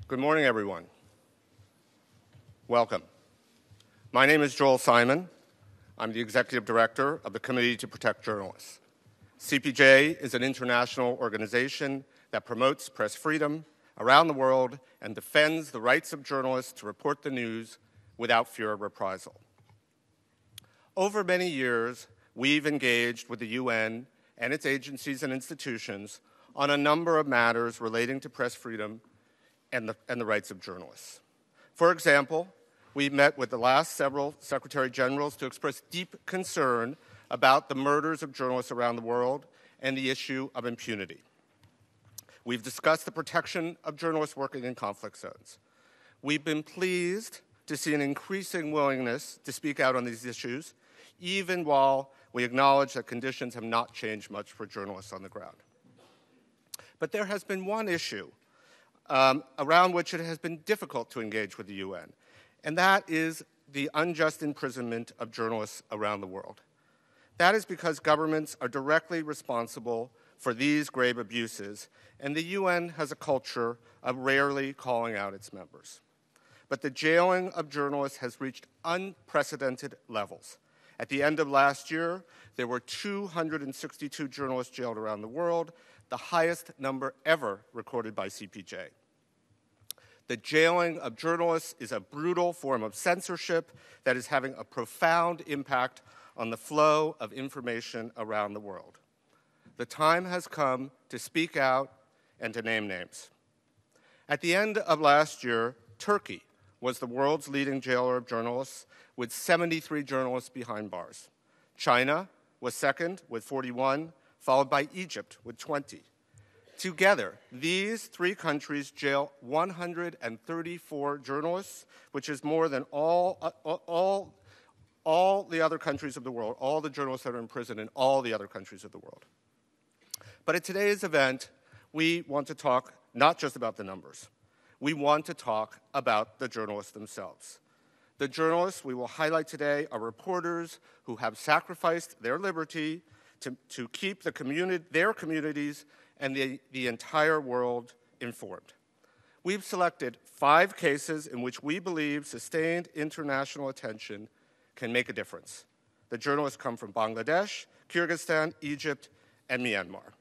Good morning, everyone. Welcome. My name is Joel Simon. I'm the Executive Director of the Committee to Protect Journalists. CPJ is an international organization that promotes press freedom around the world and defends the rights of journalists to report the news without fear of reprisal. Over many years, we've engaged with the UN and its agencies and institutions on a number of matters relating to press freedom and the rights of journalists. For example, we met with the last several Secretary Generals to express deep concern about the murders of journalists around the world and the issue of impunity. We've discussed the protection of journalists working in conflict zones. We've been pleased to see an increasing willingness to speak out on these issues, even while we acknowledge that conditions have not changed much for journalists on the ground. But there has been one issue around which it has been difficult to engage with the UN, and that is the unjust imprisonment of journalists around the world. That is because governments are directly responsible for these grave abuses, and the UN has a culture of rarely calling out its members. But the jailing of journalists has reached unprecedented levels. At the end of last year, there were 262 journalists jailed around the world, the highest number ever recorded by CPJ. The jailing of journalists is a brutal form of censorship that is having a profound impact on the flow of information around the world. The time has come to speak out and to name names. At the end of last year, Turkey was the world's leading jailer of journalists, with 73 journalists behind bars. China was second with 41, followed by Egypt with 20. Together, these three countries jail 134 journalists, which is more than all the other countries of the world, all the journalists that are in prison in all the other countries of the world. But at today's event, we want to talk not just about the numbers. We want to talk about the journalists themselves. The journalists we will highlight today are reporters who have sacrificed their liberty to keep their communities and the entire world informed. We've selected 5 cases in which we believe sustained international attention can make a difference. The journalists come from Bangladesh, Kyrgyzstan, Egypt, and Myanmar.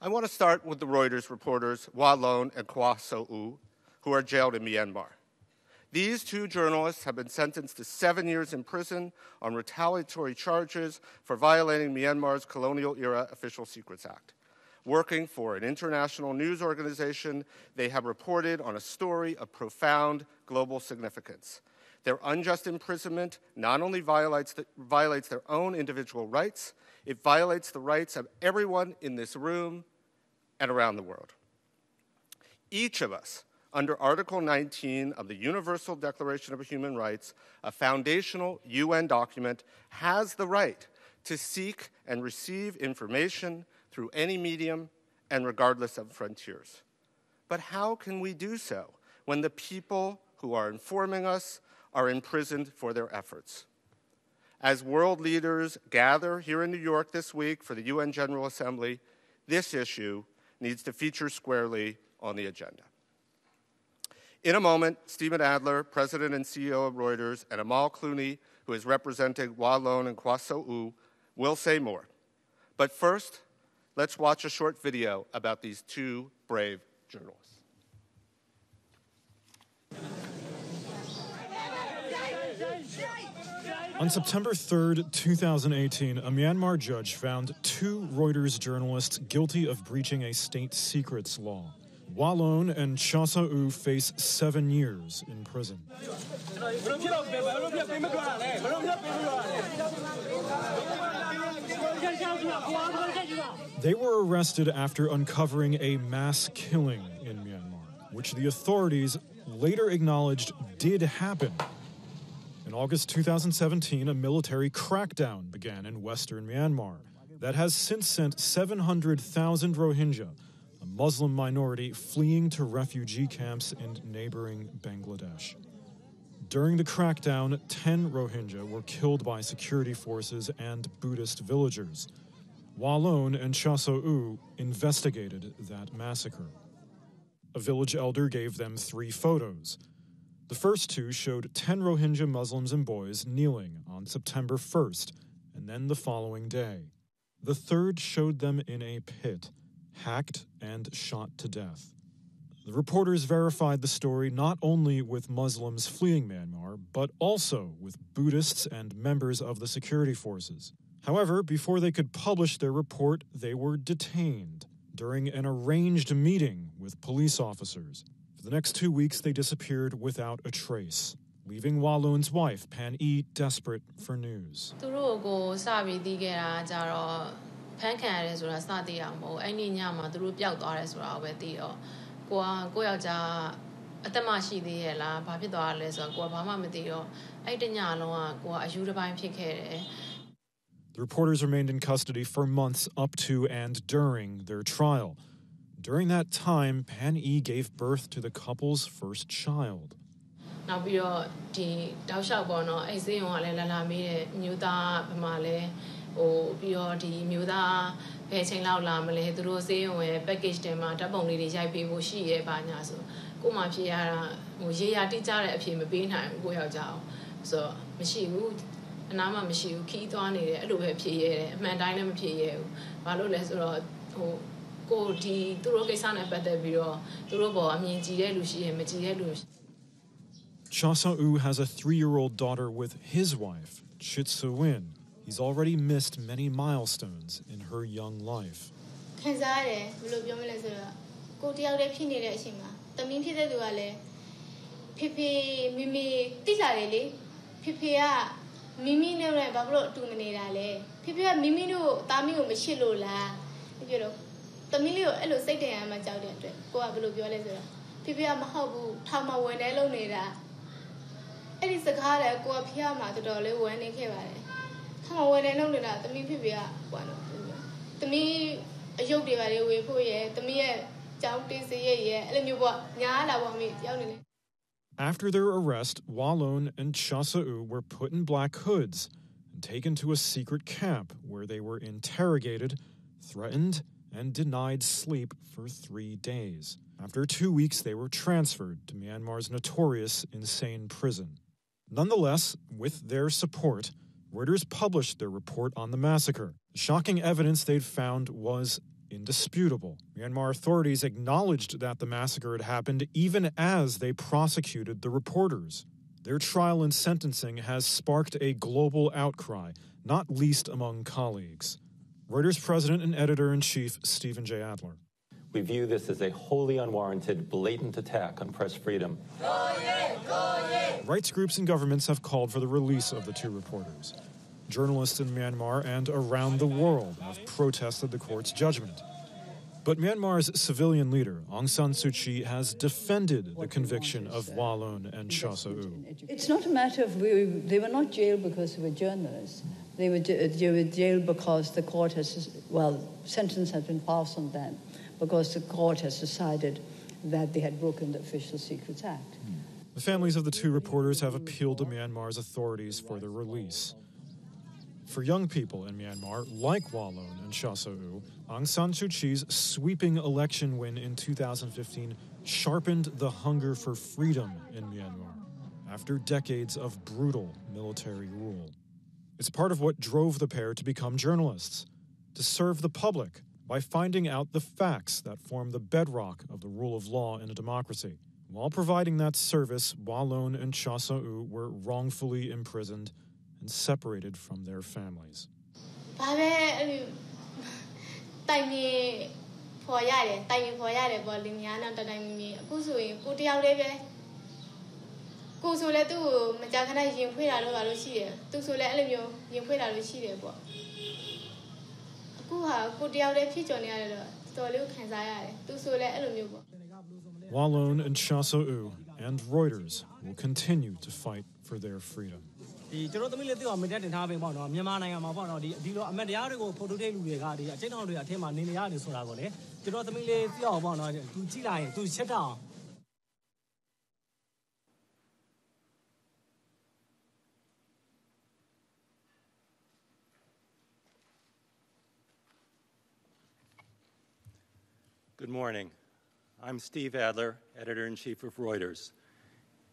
I want to start with the Reuters reporters Wa Lone and Kwa So-u, who are jailed in Myanmar. These 2 journalists have been sentenced to 7 years in prison on retaliatory charges for violating Myanmar's colonial-era Official Secrets Act. Working for an international news organization, they have reported on a story of profound global significance. Their unjust imprisonment not only violates their own individual rights, it violates the rights of everyone in this room and around the world. Each of us, under Article 19 of the Universal Declaration of Human Rights, a foundational UN document, has the right to seek and receive information through any medium and regardless of frontiers. But how can we do so when the people who are informing us are imprisoned for their efforts? As world leaders gather here in New York this week for the UN General Assembly, this issue needs to feature squarely on the agenda. In a moment, Stephen Adler, President and CEO of Reuters, and Amal Clooney, who is representing Wa Lone and Kwa So-u, will say more. But first, let's watch a short video about these 2 brave journalists. On September 3rd, 2018, a Myanmar judge found 2 Reuters journalists guilty of breaching a state secrets law. Wa Lone and Kwa So-u face 7 years in prison. They were arrested after uncovering a mass killing in Myanmar, which the authorities later acknowledged did happen. In August 2017, a military crackdown began in western Myanmar that has since sent 700,000 Rohingya, a Muslim minority, fleeing to refugee camps in neighboring Bangladesh. During the crackdown, 10 Rohingya were killed by security forces and Buddhist villagers. Wa Lone and Kwa So-u investigated that massacre. A village elder gave them 3 photos. The first 2 showed 10 Rohingya Muslims and boys kneeling on September 1st, and then the following day. The third showed them in a pit, hacked and shot to death. The reporters verified the story not only with Muslims fleeing Myanmar, but also with Buddhists and members of the security forces. However, before they could publish their report, they were detained during an arranged meeting with police officers. For the next 2 weeks, they disappeared without a trace, leaving Walloon's wife, Pan E, desperate for news. The reporters remained in custody for months up to and during their trial. During that time, Pan E gave birth to the couple's first child. Cha Sa-u has a 3-year-old daughter with his wife, Chit Su-win. He's already missed many milestones in her young life. After their arrest, Walloon and Cha Sa-u were put in black hoods and taken to a secret camp where they were interrogated, threatened, and denied sleep for 3 days. After 2 weeks, they were transferred to Myanmar's notorious insane prison. Nonetheless, with their support, Reuters published their report on the massacre. The shocking evidence they'd found was indisputable. Myanmar authorities acknowledged that the massacre had happened even as they prosecuted the reporters. Their trial and sentencing has sparked a global outcry, not least among colleagues. Reuters president and editor-in-chief Stephen J. Adler. We view this as a wholly unwarranted, blatant attack on press freedom. Rights groups and governments have called for the release of the 2 reporters. Journalists in Myanmar and around the world have protested the court's judgment. But Myanmar's civilian leader, Aung San Suu Kyi, has defended the conviction of Walloon and Cha Sa-u. It's not a matter of they were not jailed because they were journalists. They were jailed because the court sentence has been passed on them, because the court has decided that they had broken the Official Secrets Act. The families of the 2 reporters have appealed to Myanmar's authorities for their release. For young people in Myanmar, like Walloon and Cha Sa-u, Aung San Suu Kyi's sweeping election win in 2015 sharpened the hunger for freedom in Myanmar after decades of brutal military rule. It's part of what drove the pair to become journalists, to serve the public by finding out the facts that form the bedrock of the rule of law in a democracy. While providing that service, Walloon and Cha Sa-u were wrongfully imprisoned and separated from their families. Walloon and Cha Sa-u and Reuters will continue to fight for their freedom. Good morning. I'm Steve Adler, editor-in-chief of Reuters.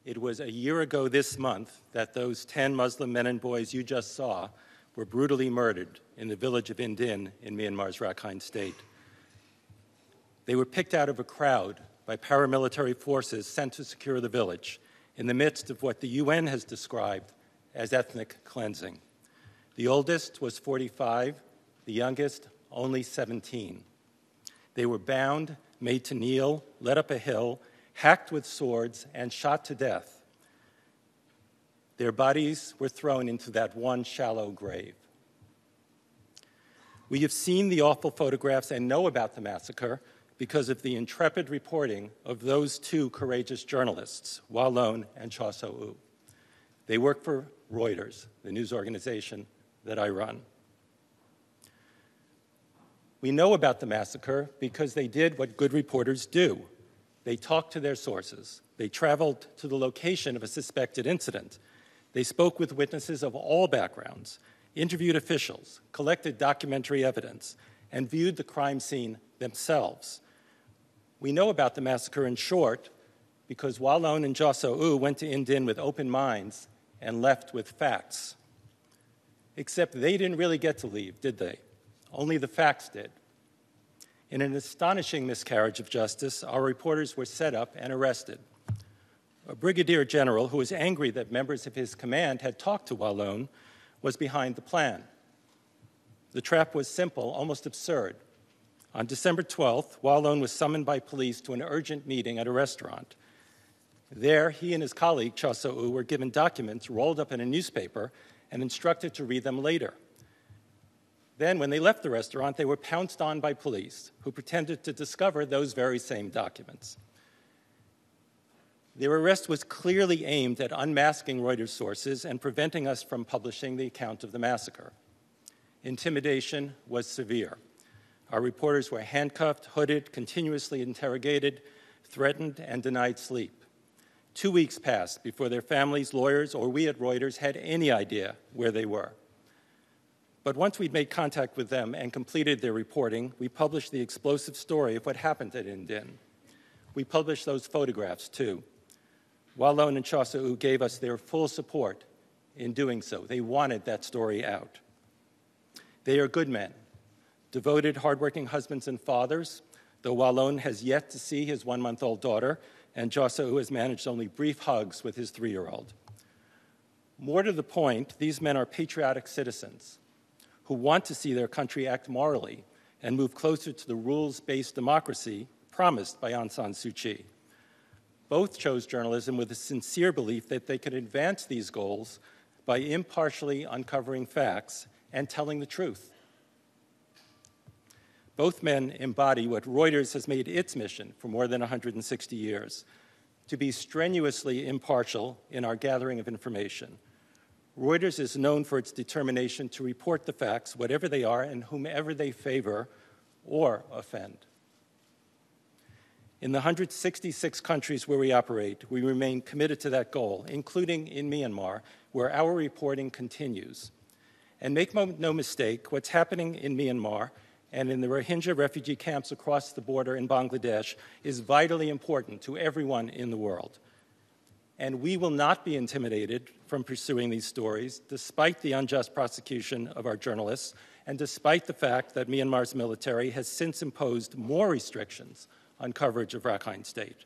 It was a year ago this month that those 10 Muslim men and boys you just saw were brutally murdered in the village of Indin in Myanmar's Rakhine State. They were picked out of a crowd by paramilitary forces sent to secure the village in the midst of what the UN has described as ethnic cleansing. The oldest was 45, the youngest only 17. They were bound, made to kneel, led up a hill, hacked with swords, and shot to death. Their bodies were thrown into that one shallow grave. We have seen the awful photographs and know about the massacre because of the intrepid reporting of those two courageous journalists, Wa Lone and Chaw So-u. They work for Reuters, the news organization that I run. We know about the massacre because they did what good reporters do. They talked to their sources. They traveled to the location of a suspected incident. They spoke with witnesses of all backgrounds, interviewed officials, collected documentary evidence, and viewed the crime scene themselves. We know about the massacre in short because Wa Lone and Chaw So-u went to Indin with open minds and left with facts. Except they didn't really get to leave, did they? Only the facts did. In an astonishing miscarriage of justice, our reporters were set up and arrested. A brigadier general who was angry that members of his command had talked to Wa Lone was behind the plan. The trap was simple, almost absurd. On December 12th, Wa Lone was summoned by police to an urgent meeting at a restaurant. There, he and his colleague, Chaw So-u, were given documents rolled up in a newspaper and instructed to read them later. Then, when they left the restaurant, they were pounced on by police, who pretended to discover those very same documents. Their arrest was clearly aimed at unmasking Reuters sources and preventing us from publishing the account of the massacre. Intimidation was severe. Our reporters were handcuffed, hooded, continuously interrogated, threatened, and denied sleep. 2 weeks passed before their families, lawyers, or we at Reuters had any idea where they were. But once we'd made contact with them and completed their reporting, we published the explosive story of what happened at Indin. We published those photographs, too. Wa Lone and Chaw So-u gave us their full support in doing so. They wanted that story out. They are good men, devoted, hardworking husbands and fathers, though Wa Lone has yet to see his 1-month-old daughter, and Chaw So-u has managed only brief hugs with his 3-year-old. More to the point, these men are patriotic citizens who want to see their country act morally and move closer to the rules-based democracy promised by Aung San Suu Kyi. Both chose journalism with a sincere belief that they could advance these goals by impartially uncovering facts and telling the truth. Both men embody what Reuters has made its mission for more than 160 years, to be strenuously impartial in our gathering of information. Reuters is known for its determination to report the facts, whatever they are and whomever they favor or offend. In the 166 countries where we operate, we remain committed to that goal, including in Myanmar, where our reporting continues. And make no mistake, what's happening in Myanmar and in the Rohingya refugee camps across the border in Bangladesh is vitally important to everyone in the world. And we will not be intimidated from pursuing these stories, despite the unjust prosecution of our journalists, and despite the fact that Myanmar's military has since imposed more restrictions on coverage of Rakhine State.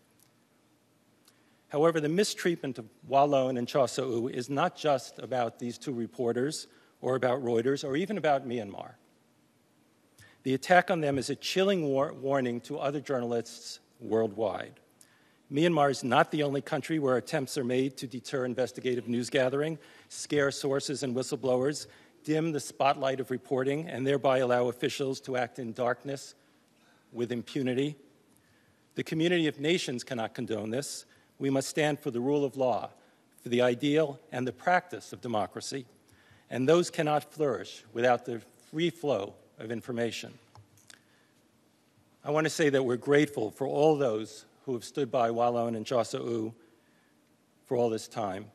However, the mistreatment of Wa Lone and Chaw So-u is not just about these two reporters, or about Reuters, or even about Myanmar. The attack on them is a chilling warning to other journalists worldwide. Myanmar is not the only country where attempts are made to deter investigative news gathering, scare sources and whistleblowers, dim the spotlight of reporting, and thereby allow officials to act in darkness with impunity. The community of nations cannot condone this. We must stand for the rule of law, for the ideal and the practice of democracy, and those cannot flourish without the free flow of information. I want to say that we're grateful for all those who have stood by Wa Lone and Chaw So-u for all this time.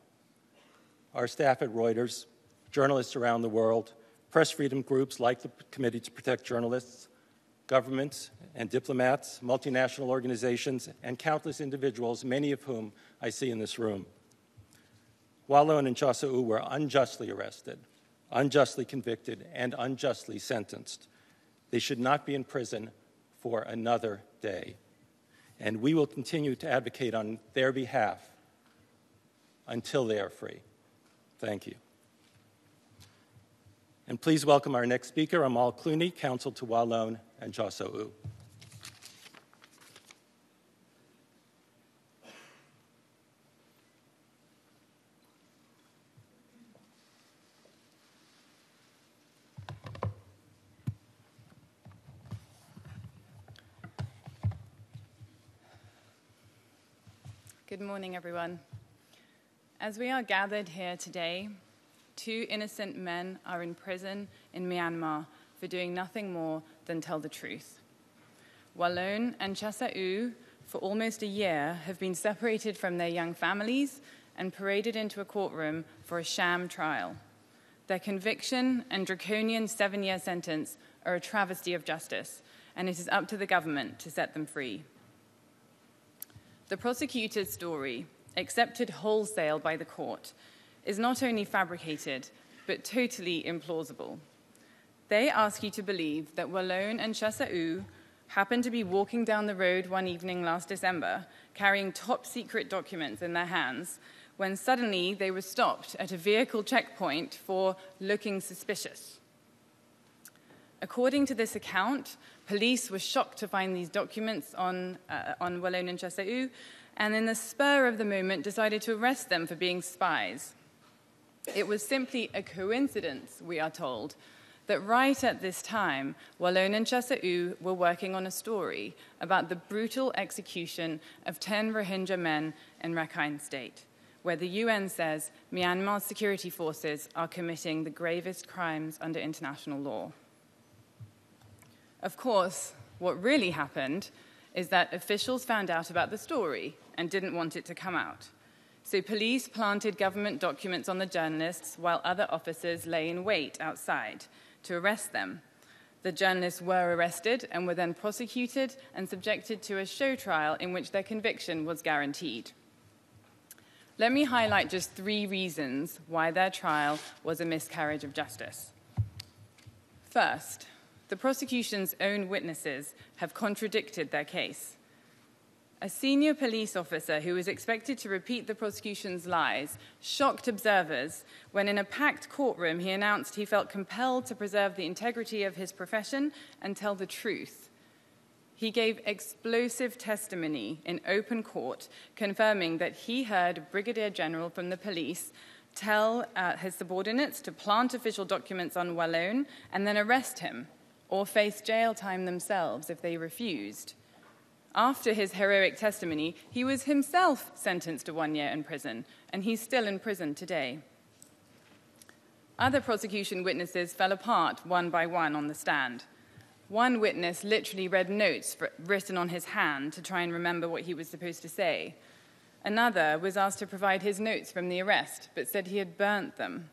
Our staff at Reuters, journalists around the world, press freedom groups like the Committee to Protect Journalists, governments and diplomats, multinational organizations, and countless individuals, many of whom I see in this room. Walloon and Chasa'u were unjustly arrested, unjustly convicted, and unjustly sentenced. They should not be in prison for another day. And we will continue to advocate on their behalf until they are free. Thank you. And please welcome our next speaker, Amal Clooney, counsel to Walloon and Chasa'u. Good morning, everyone. As we are gathered here today, 2 innocent men are in prison in Myanmar for doing nothing more than tell the truth. Walloon and Chasa'u, for almost a year, have been separated from their young families and paraded into a courtroom for a sham trial. Their conviction and draconian 7-year sentence are a travesty of justice, and it is up to the government to set them free. The prosecutor's story, accepted wholesale by the court, is not only fabricated, but totally implausible. They ask you to believe that Walloon and Chasa'u happened to be walking down the road one evening last December, carrying top-secret documents in their hands, when suddenly they were stopped at a vehicle checkpoint for looking suspicious. According to this account, police were shocked to find these documents on Walloon and Chasa'u, and in the spur of the moment decided to arrest them for being spies. It was simply a coincidence, we are told, that right at this time, Walloon and Chasa'u were working on a story about the brutal execution of 10 Rohingya men in Rakhine State, where the UN says Myanmar's security forces are committing the gravest crimes under international law. Of course, what really happened is that officials found out about the story and didn't want it to come out. So police planted government documents on the journalists while other officers lay in wait outside to arrest them. The journalists were arrested and were then prosecuted and subjected to a show trial in which their conviction was guaranteed. Let me highlight just 3 reasons why their trial was a miscarriage of justice. First, the prosecution's own witnesses have contradicted their case. A senior police officer who was expected to repeat the prosecution's lies shocked observers when in a packed courtroom he announced he felt compelled to preserve the integrity of his profession and tell the truth. He gave explosive testimony in open court, confirming that he heard a brigadier general from the police tell his subordinates to plant official documents on Walloon and then arrest him or face jail time themselves if they refused. After his heroic testimony, he was himself sentenced to 1 year in prison, and he's still in prison today. Other prosecution witnesses fell apart one by one on the stand. One witness literally read notes written on his hand to try and remember what he was supposed to say. Another was asked to provide his notes from the arrest, but said he had burnt them.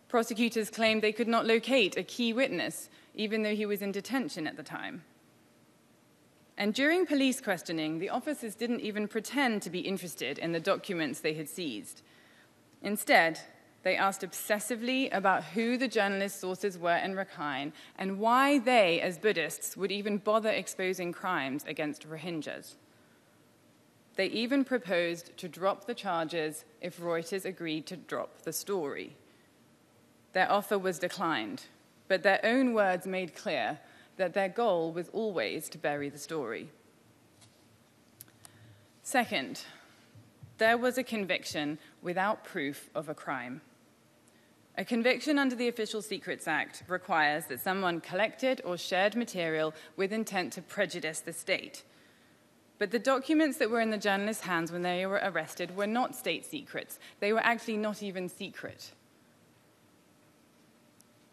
Prosecutors claimed they could not locate a key witness, even though he was in detention at the time. And during police questioning, the officers didn't even pretend to be interested in the documents they had seized. Instead, they asked obsessively about who the journalist sources were in Rakhine and why they, as Buddhists, would even bother exposing crimes against Rohingyas. They even proposed to drop the charges if Reuters agreed to drop the story. Their offer was declined, but their own words made clear that their goal was always to bury the story. Second, there was a conviction without proof of a crime. A conviction under the Official Secrets Act requires that someone collected or shared material with intent to prejudice the state. But the documents that were in the journalists' hands when they were arrested were not state secrets. They were actually not even secret.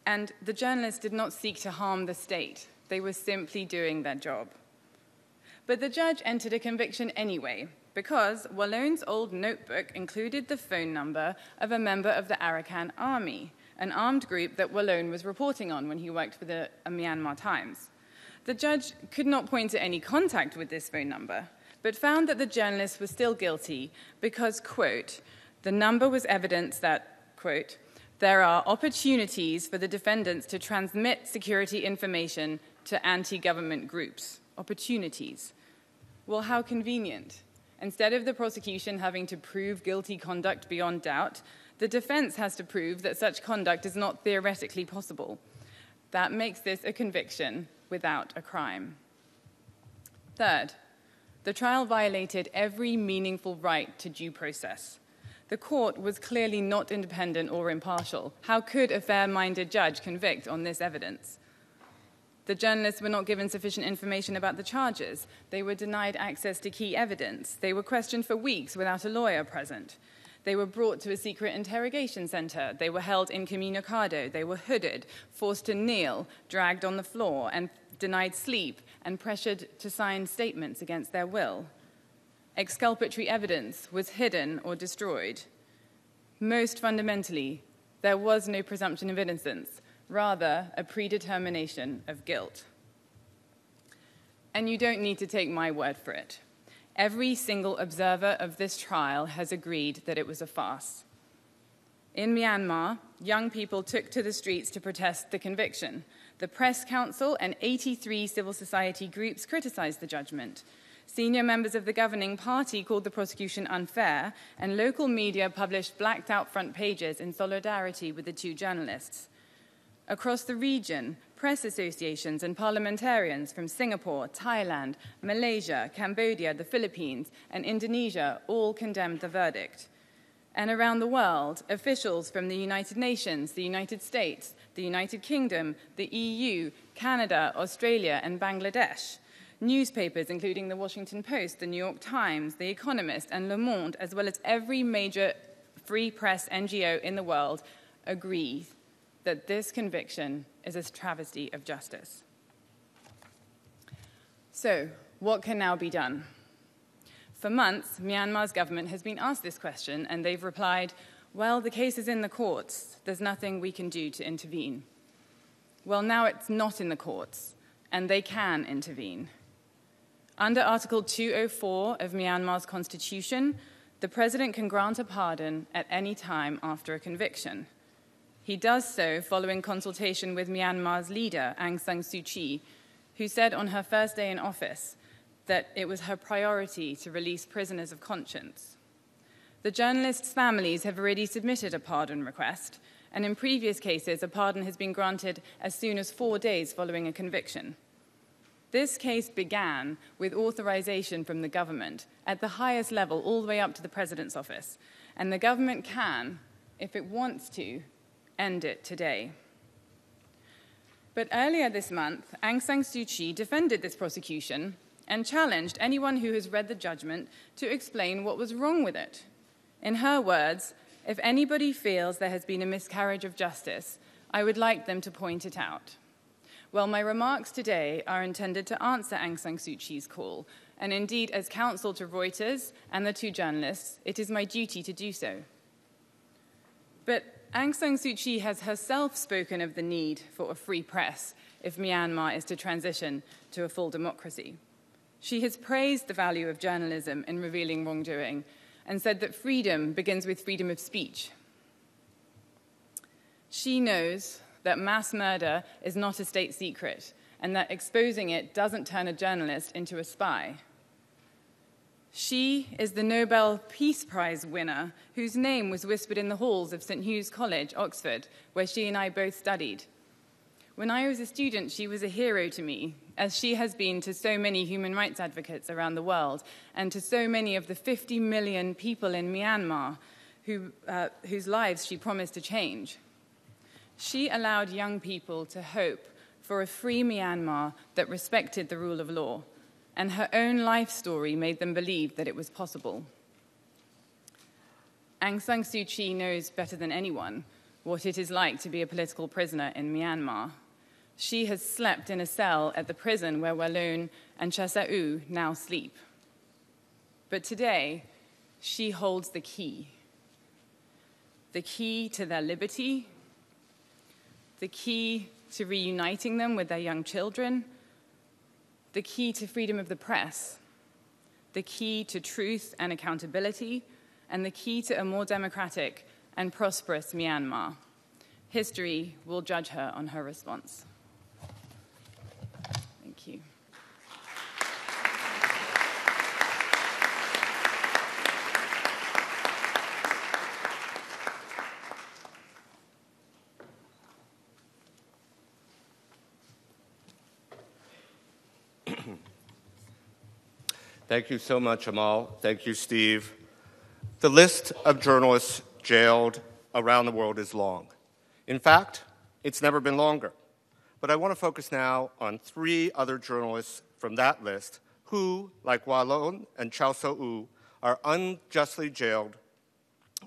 And the journalists did not seek to harm the state. They were simply doing their job. But the judge entered a conviction anyway, because Walloon's old notebook included the phone number of a member of the Arakan Army, an armed group that Walloon was reporting on when he worked for the Myanmar Times. The judge could not point to any contact with this phone number, but found that the journalist was still guilty because, quote, the number was evidence that, quote, there are opportunities for the defendants to transmit security information to anti-government groups. Opportunities. Well, how convenient. Instead of the prosecution having to prove guilty conduct beyond doubt, the defense has to prove that such conduct is not theoretically possible. That makes this a conviction without a crime. Third, the trial violated every meaningful right to due process. The court was clearly not independent or impartial. How could a fair-minded judge convict on this evidence? The journalists were not given sufficient information about the charges. They were denied access to key evidence. They were questioned for weeks without a lawyer present. They were brought to a secret interrogation center. They were held incommunicado. They were hooded, forced to kneel, dragged on the floor, and denied sleep, and pressured to sign statements against their will. Exculpatory evidence was hidden or destroyed. Most fundamentally, there was no presumption of innocence, rather a predetermination of guilt. And you don't need to take my word for it. Every single observer of this trial has agreed that it was a farce. In Myanmar, young people took to the streets to protest the conviction. The Press Council and 83 civil society groups criticized the judgment. Senior members of the governing party called the prosecution unfair, and local media published blacked-out front pages in solidarity with the two journalists. Across the region, press associations and parliamentarians from Singapore, Thailand, Malaysia, Cambodia, the Philippines, and Indonesia all condemned the verdict. And around the world, officials from the United Nations, the United States, the United Kingdom, the EU, Canada, Australia, and Bangladesh, newspapers including the Washington Post, the New York Times, The Economist, and Le Monde, as well as every major free press NGO in the world, agree that this conviction is a travesty of justice. So, what can now be done? For months, Myanmar's government has been asked this question, and they've replied, well, the case is in the courts. There's nothing we can do to intervene. Well, now it's not in the courts, and they can intervene. Under Article 204 of Myanmar's constitution, the president can grant a pardon at any time after a conviction. He does so following consultation with Myanmar's leader, Aung San Suu Kyi, who said on her first day in office that it was her priority to release prisoners of conscience. The journalists' families have already submitted a pardon request, and in previous cases, a pardon has been granted as soon as 4 days following a conviction. This case began with authorization from the government at the highest level, all the way up to the president's office, and the government can, if it wants to, end it today. But earlier this month, Aung San Suu Kyi defended this prosecution and challenged anyone who has read the judgment to explain what was wrong with it. In her words, if anybody feels there has been a miscarriage of justice, I would like them to point it out. Well, my remarks today are intended to answer Aung San Suu Kyi's call, and indeed, as counsel to Reuters and the two journalists, it is my duty to do so. But Aung San Suu Kyi has herself spoken of the need for a free press if Myanmar is to transition to a full democracy. She has praised the value of journalism in revealing wrongdoing and said that freedom begins with freedom of speech. She knows that mass murder is not a state secret and that exposing it doesn't turn a journalist into a spy. She is the Nobel Peace Prize winner whose name was whispered in the halls of St. Hugh's College, Oxford, where she and I both studied. When I was a student, she was a hero to me, as she has been to so many human rights advocates around the world and to so many of the 50 million people in Myanmar whose lives she promised to change. She allowed young people to hope for a free Myanmar that respected the rule of law, and her own life story made them believe that it was possible. Aung San Suu Kyi knows better than anyone what it is like to be a political prisoner in Myanmar. She has slept in a cell at the prison where Walloon and Chasau now sleep. But today, she holds the key to their liberty, the key to reuniting them with their young children, the key to freedom of the press, the key to truth and accountability, and the key to a more democratic and prosperous Myanmar. History will judge her on her response. Thank you. Thank you so much, Amal. Thank you, Steve. The list of journalists jailed around the world is long. In fact, it's never been longer. But I want to focus now on 3 other journalists from that list who, like Walon and Chau So-u, are unjustly jailed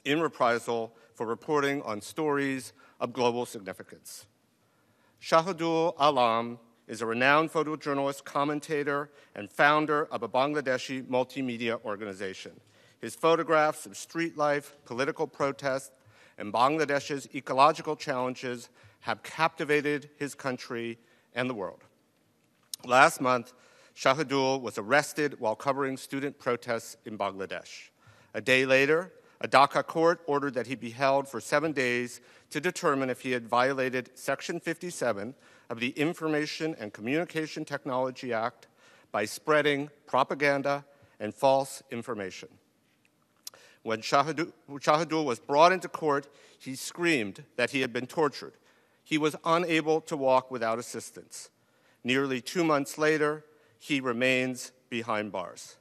in reprisal for reporting on stories of global significance. Shahidul Alam is a renowned photojournalist, commentator, and founder of a Bangladeshi multimedia organization. His photographs of street life, political protest, and Bangladesh's ecological challenges have captivated his country and the world. Last month, Shahidul was arrested while covering student protests in Bangladesh. A day later, a Dhaka court ordered that he be held for 7 days to determine if he had violated Section 57 of the Information and Communication Technology Act by spreading propaganda and false information. When Shahidul was brought into court, he screamed that he had been tortured. He was unable to walk without assistance. Nearly 2 months later, he remains behind bars.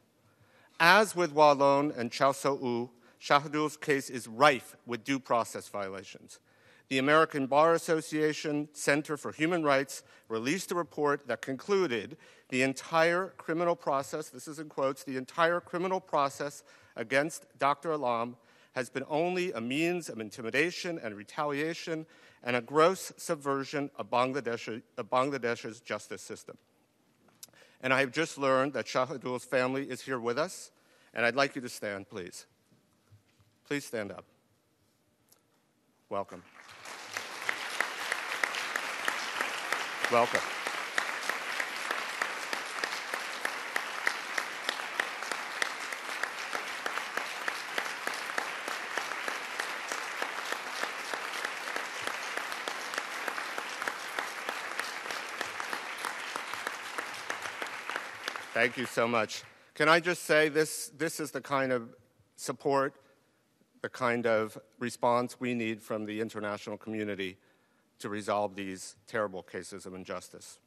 As with Walon and Chau So-u, Shahidul's case is rife with due process violations. The American Bar Association Center for Human Rights released a report that concluded the entire criminal process, this is in quotes, the entire criminal process against Dr. Alam has been only a means of intimidation and retaliation and a gross subversion of Bangladesh's justice system. And I have just learned that Shahidul's family is here with us, and I'd like you to stand, please. Please stand up. Welcome. Welcome. Thank you so much. Can I just say this is the kind of support, the kind of response we need from the international community to resolve these terrible cases of injustice.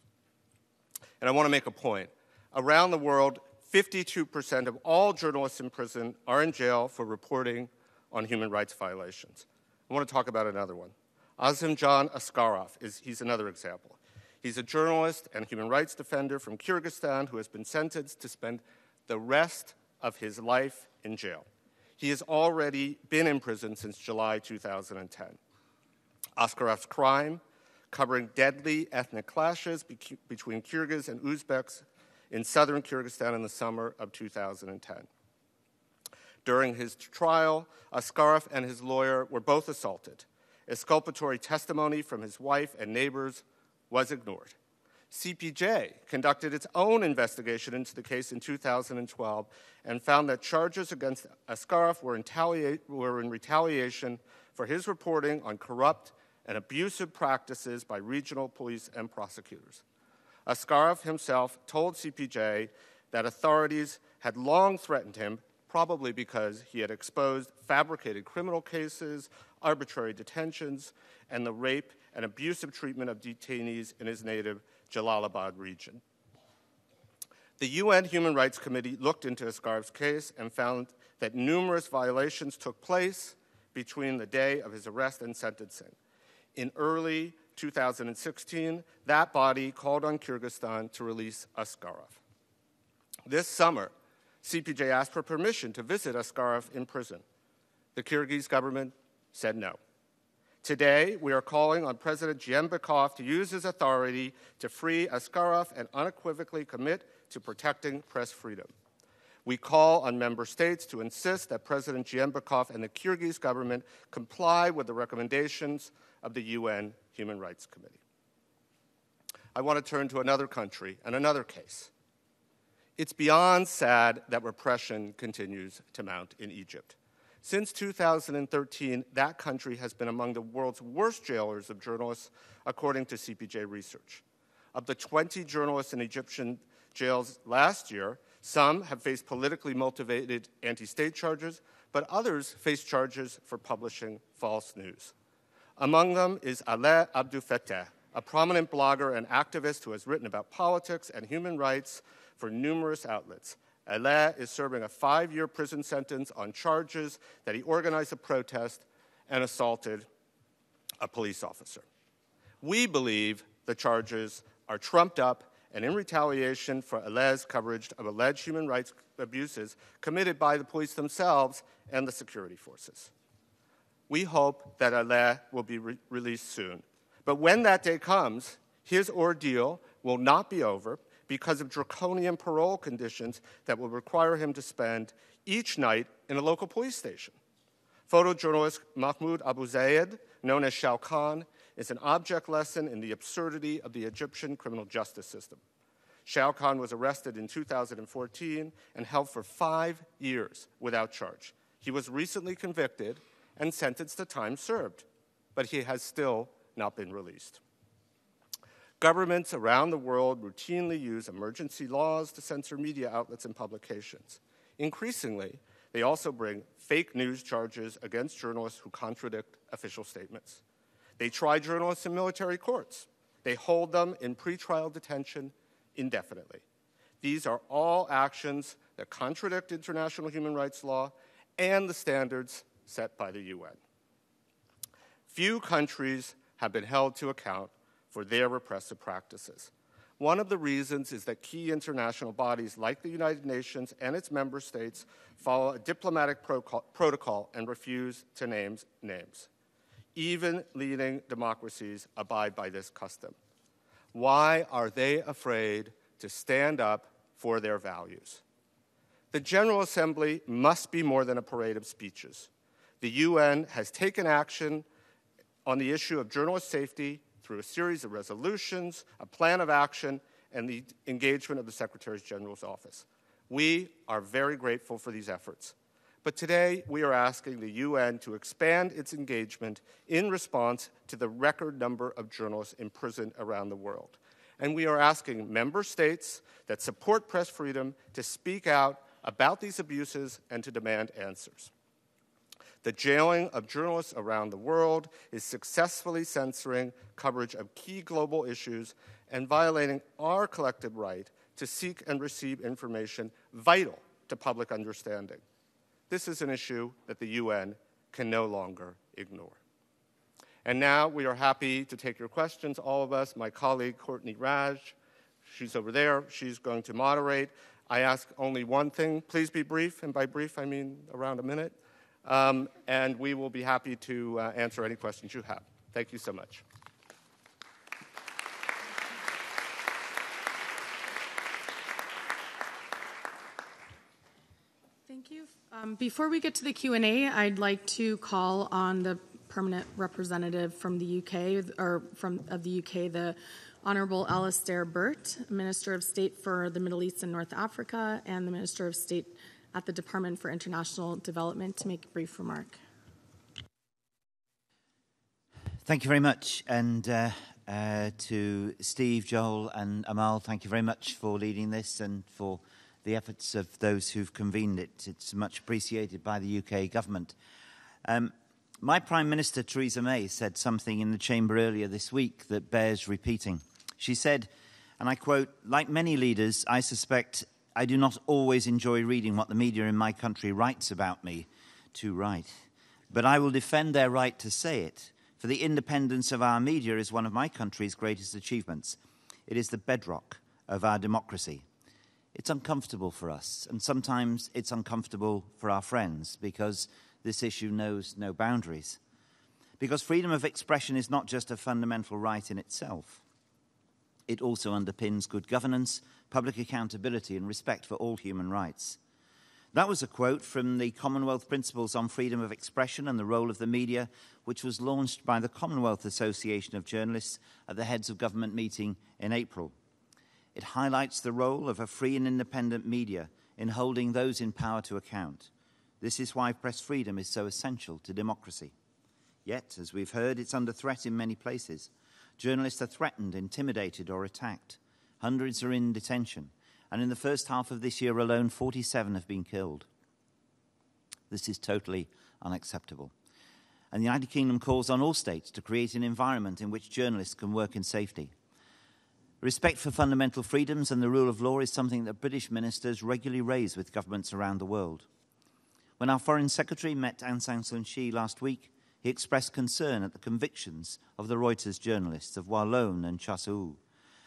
And I want to make a point. Around the world, 52% of all journalists in prison are in jail for reporting on human rights violations. I want to talk about another one. Azimjan Askarov, he's another example. He's a journalist and human rights defender from Kyrgyzstan who has been sentenced to spend the rest of his life in jail. He has already been in prison since July 2010. Askarov's crime, covering deadly ethnic clashes between Kyrgyz and Uzbeks in southern Kyrgyzstan in the summer of 2010. During his trial, Askarov and his lawyer were both assaulted. Exculpatory testimony from his wife and neighbors was ignored. CPJ conducted its own investigation into the case in 2012 and found that charges against Askarov were in retaliation for his reporting on corrupt and abusive practices by regional police and prosecutors. Askarov himself told CPJ that authorities had long threatened him, probably because he had exposed fabricated criminal cases, arbitrary detentions, and the rape and abusive treatment of detainees in his native Jalalabad region. The UN Human Rights Committee looked into Askarov's case and found that numerous violations took place between the day of his arrest and sentencing. In early 2016, that body called on Kyrgyzstan to release Askarov. This summer, CPJ asked for permission to visit Askarov in prison. The Kyrgyz government said no. Today, we are calling on President Jeenbekov to use his authority to free Askarov and unequivocally commit to protecting press freedom. We call on member states to insist that President Jeenbekov and the Kyrgyz government comply with the recommendations of the UN Human Rights Committee. I want to turn to another country and another case, It's beyond sad that repression continues to mount in Egypt. Since 2013, that country has been among the world's worst jailers of journalists, according to CPJ research. Of the 20 journalists in Egyptian jails last year, some have faced politically motivated anti-state charges, but others face charges for publishing false news. Among them is Alaa Abdel Fattah, a prominent blogger and activist who has written about politics and human rights for numerous outlets. Alaa is serving a 5-year prison sentence on charges that he organized a protest and assaulted a police officer. We believe the charges are trumped up, and in retaliation for Alaa's coverage of alleged human rights abuses committed by the police themselves and the security forces. We hope that Alaa will be released soon. But when that day comes, his ordeal will not be over because of draconian parole conditions that will require him to spend each night in a local police station. Photojournalist Mahmoud Abu Zayed, known as Shao Khan, is an object lesson in the absurdity of the Egyptian criminal justice system. Shao Khan was arrested in 2014 and held for 5 years without charge. He was recently convicted and sentenced to time served, but he has still not been released. Governments around the world routinely use emergency laws to censor media outlets and publications. Increasingly, they also bring fake news charges against journalists who contradict official statements. They try journalists in military courts. They hold them in pretrial detention indefinitely. These are all actions that contradict international human rights law and the standards set by the UN. Few countries have been held to account for their repressive practices. One of the reasons is that key international bodies like the United Nations and its member states follow a diplomatic protocol and refuse to name names. Even leading democracies abide by this custom. Why are they afraid to stand up for their values? The General Assembly must be more than a parade of speeches. The UN has taken action on the issue of journalist safety through a series of resolutions, a plan of action, and the engagement of the Secretary General's office. We are very grateful for these efforts. But today, we are asking the UN to expand its engagement in response to the record number of journalists imprisoned around the world. And we are asking member states that support press freedom to speak out about these abuses and to demand answers. The jailing of journalists around the world is successfully censoring coverage of key global issues and violating our collective right to seek and receive information vital to public understanding. This is an issue that the UN can no longer ignore. And now we are happy to take your questions, all of us. My colleague, Courtney Raj, she's over there. She's going to moderate. I ask only one thing. Please be brief, and by brief, I mean around a minute. And we will be happy to answer any questions you have. Thank you so much. Thank you. Before we get to the Q&A, I'd like to call on the permanent representative from the UK, of the UK, the Honourable Alistair Burt, Minister of State for the Middle East and North Africa, and the Minister of State at the Department for International Development, to make a brief remark. Thank you very much. And to Steve, Joel and Amal, thank you very much for leading this and for the efforts of those who've convened it. It's much appreciated by the UK government. My Prime Minister, Theresa May, said something in the Chamber earlier this week that bears repeating. She said, and I quote, "Like many leaders, I suspect I do not always enjoy reading what the media in my country writes about me to write. But I will defend their right to say it, for the independence of our media is one of my country's greatest achievements. It is the bedrock of our democracy." It's uncomfortable for us, and sometimes it's uncomfortable for our friends, because this issue knows no boundaries. Because freedom of expression is not just a fundamental right in itself. It also underpins good governance, public accountability, and respect for all human rights. That was a quote from the Commonwealth Principles on Freedom of Expression and the Role of the Media, which was launched by the Commonwealth Association of Journalists at the Heads of Government meeting in April. It highlights the role of a free and independent media in holding those in power to account. This is why press freedom is so essential to democracy. Yet, as we've heard, it's under threat in many places. Journalists are threatened, intimidated, or attacked. Hundreds are in detention. And in the first half of this year alone, 47 have been killed. This is totally unacceptable. And the United Kingdom calls on all states to create an environment in which journalists can work in safety. Respect for fundamental freedoms and the rule of law is something that British ministers regularly raise with governments around the world. When our Foreign Secretary met Aung San Suu Kyi last week, he expressed concern at the convictions of the Reuters journalists of Wallon and Chasu,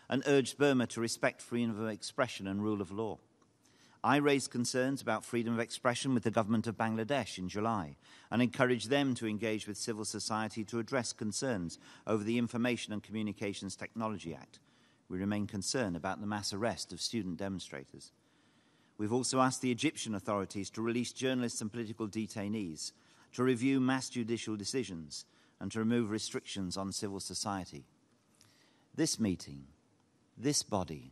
and urged Burma to respect freedom of expression and rule of law. I raised concerns about freedom of expression with the government of Bangladesh in July and encouraged them to engage with civil society to address concerns over the Information and Communications Technology Act. We remain concerned about the mass arrest of student demonstrators. We've also asked the Egyptian authorities to release journalists and political detainees, to review mass judicial decisions, and to remove restrictions on civil society. This meeting, this body,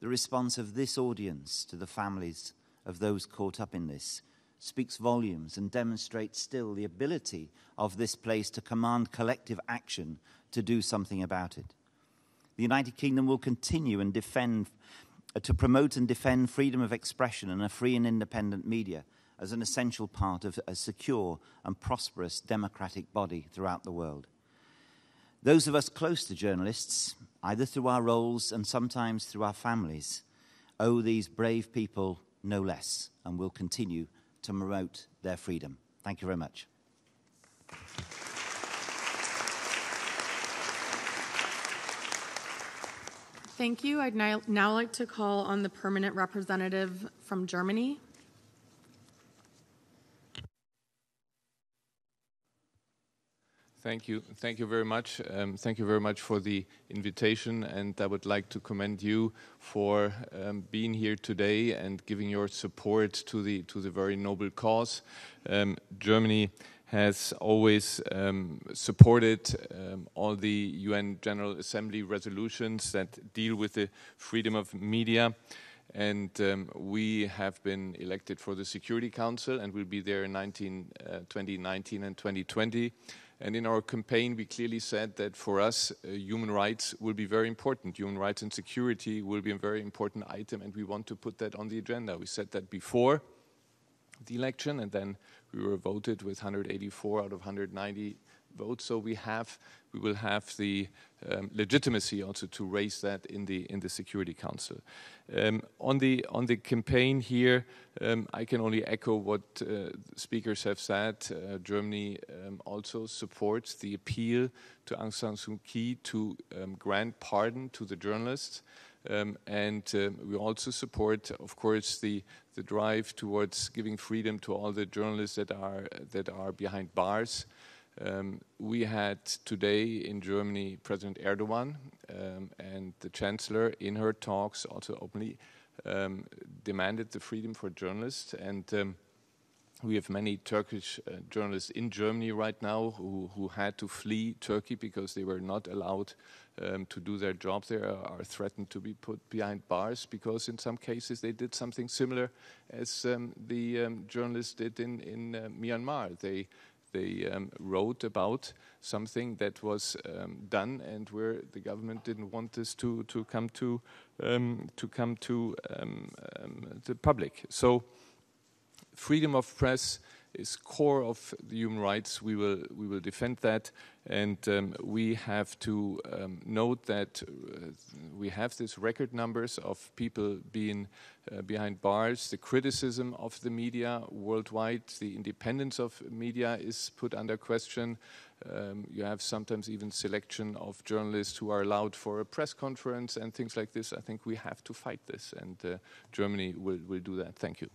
the response of this audience to the families of those caught up in this speaks volumes and demonstrates still the ability of this place to command collective action to do something about it. The United Kingdom will continue and to promote and defend freedom of expression and a free and independent media as an essential part of a secure and prosperous democratic body throughout the world. Those of us close to journalists, either through our roles and sometimes through our families, owe these brave people no less and will continue to promote their freedom. Thank you very much. Thank you. I'd now like to call on the permanent representative from Germany. Thank you. Thank you very much. Thank you very much for the invitation, and I would like to commend you for being here today and giving your support to the very noble cause. Germany has always supported all the UN General Assembly resolutions that deal with the freedom of media. And we have been elected for the Security Council and will be there in 2019 and 2020. And in our campaign, we clearly said that for us, human rights will be very important. Human rights and security will be a very important item, and we want to put that on the agenda. We said that before the election, and then we were voted with 184 out of 190 votes. So we will have the legitimacy also to raise that in the Security Council. On the campaign here, I can only echo what speakers have said. Germany also supports the appeal to Aung San Suu Kyi to grant pardon to the journalists. And we also support, of course, the drive towards giving freedom to all the journalists that are behind bars. We had today in Germany President Erdogan and the Chancellor in her talks also openly demanded the freedom for journalists. And we have many Turkish journalists in Germany right now who had to flee Turkey because they were not allowed to do their job there, are threatened to be put behind bars because in some cases they did something similar as the journalists did in Myanmar. They wrote about something that was done and where the government didn't want this to come to the public. So freedom of press is core of the human rights. We will defend that, and we have to note that we have these record numbers of people being behind bars. The criticism of the media worldwide, the independence of media is put under question. You have sometimes even selection of journalists who are allowed for a press conference and things like this. I think we have to fight this, and Germany will do that. Thank you.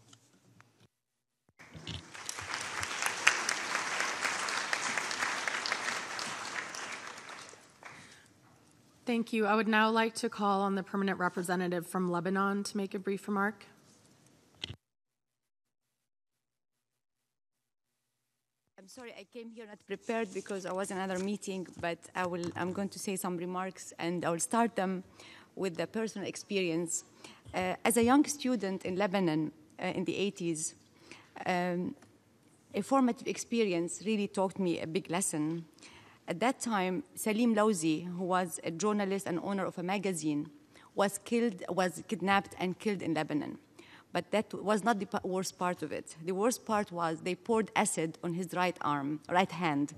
Thank you. I would now like to call on the permanent representative from Lebanon to make a brief remark. I'm sorry, I came here not prepared because I was in another meeting, but I'm going to say some remarks, and I will start them with the personal experience. As a young student in Lebanon in the 80s, a formative experience really taught me a big lesson. At that time, Salim Lawzi, who was a journalist and owner of a magazine, was kidnapped and killed in Lebanon. But that was not the worst part of it. The worst part was they poured acid on his right hand.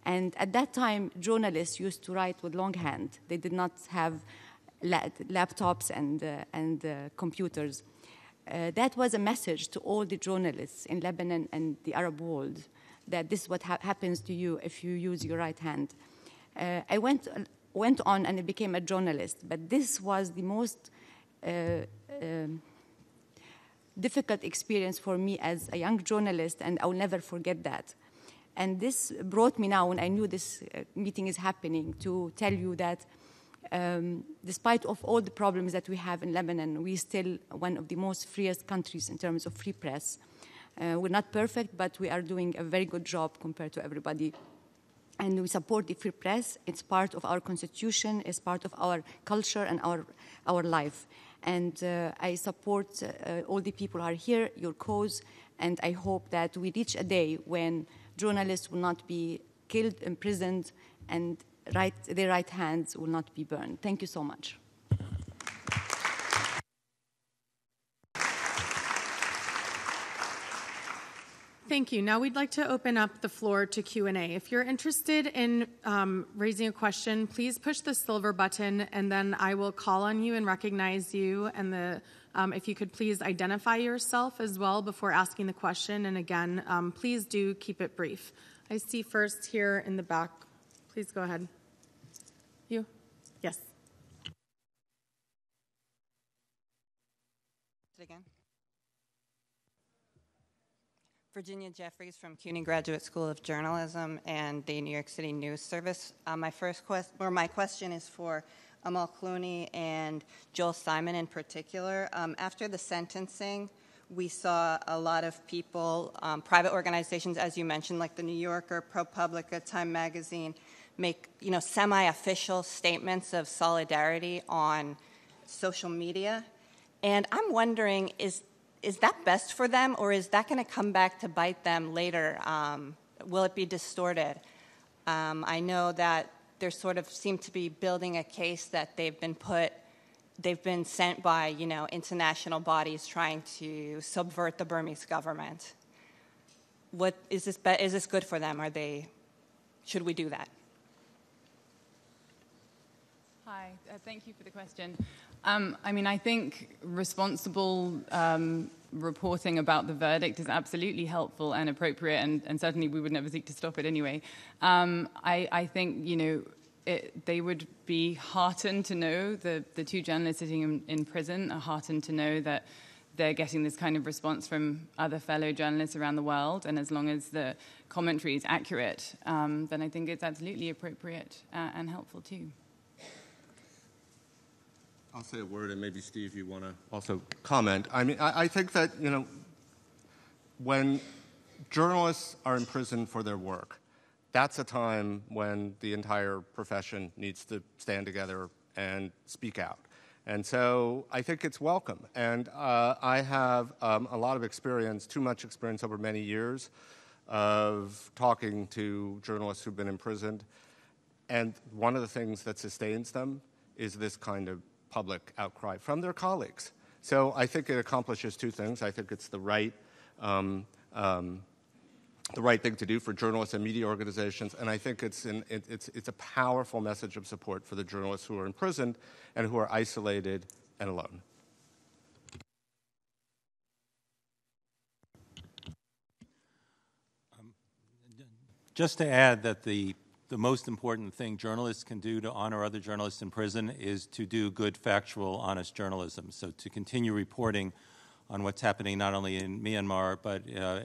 And at that time, journalists used to write with longhand. They did not have laptops and computers. That was a message to all the journalists in Lebanon and the Arab world, that this is what happens to you if you use your right hand. I went on and I became a journalist, but this was the most difficult experience for me as a young journalist, and I'll never forget that. And this brought me now, when I knew this meeting is happening, to tell you that despite of all the problems that we have in Lebanon, we're still one of the most freest countries in terms of free press. We're not perfect, but we are doing a very good job compared to everybody. And we support the free press. It's part of our constitution, it's part of our culture and our life. And I support all the people who are here, your cause, and I hope that we reach a day when journalists will not be killed, imprisoned, and their right hands will not be burned. Thank you so much. Thank you. Now we'd like to open up the floor to Q&A. If you're interested in raising a question, please push the silver button, and then I will call on you and recognize you. And if you could please identify yourself as well before asking the question. And again, please do keep it brief. I see first here in the back. Please go ahead. You? Yes. Again. Virginia Jeffries from CUNY Graduate School of Journalism and the New York City News Service. My question is for Amal Clooney and Joel Simon in particular. After the sentencing, we saw a lot of people, private organizations, as you mentioned, like the New Yorker, ProPublica, Time Magazine, make semi-official statements of solidarity on social media. And I'm wondering, is that best for them, or is that going to come back to bite them later? Will it be distorted? I know that there sort of seem to be building a case that they've been sent by, international bodies trying to subvert the Burmese government. What is this good for them? Should we do that? Hi, thank you for the question. I think responsible reporting about the verdict is absolutely helpful and appropriate, and certainly we would never seek to stop it anyway. I think, they would be heartened to know, the two journalists sitting in prison are heartened to know that they're getting this kind of response from other fellow journalists around the world, and as long as the commentary is accurate, then I think it's absolutely appropriate and helpful too. I'll say a word, and maybe, Steve, you want to also comment. I think that, when journalists are in prison for their work, that's a time when the entire profession needs to stand together and speak out. And so I think it's welcome. And I have a lot of experience, too much experience over many years, of talking to journalists who've been imprisoned. And one of the things that sustains them is this kind of public outcry from their colleagues. So I think it accomplishes two things. I think it's the right thing to do for journalists and media organizations, and I think it's a powerful message of support for the journalists who are imprisoned and who are isolated and alone. Just to add that the most important thing journalists can do to honor other journalists in prison is to do good, factual, honest journalism. So to continue reporting on what's happening not only in Myanmar but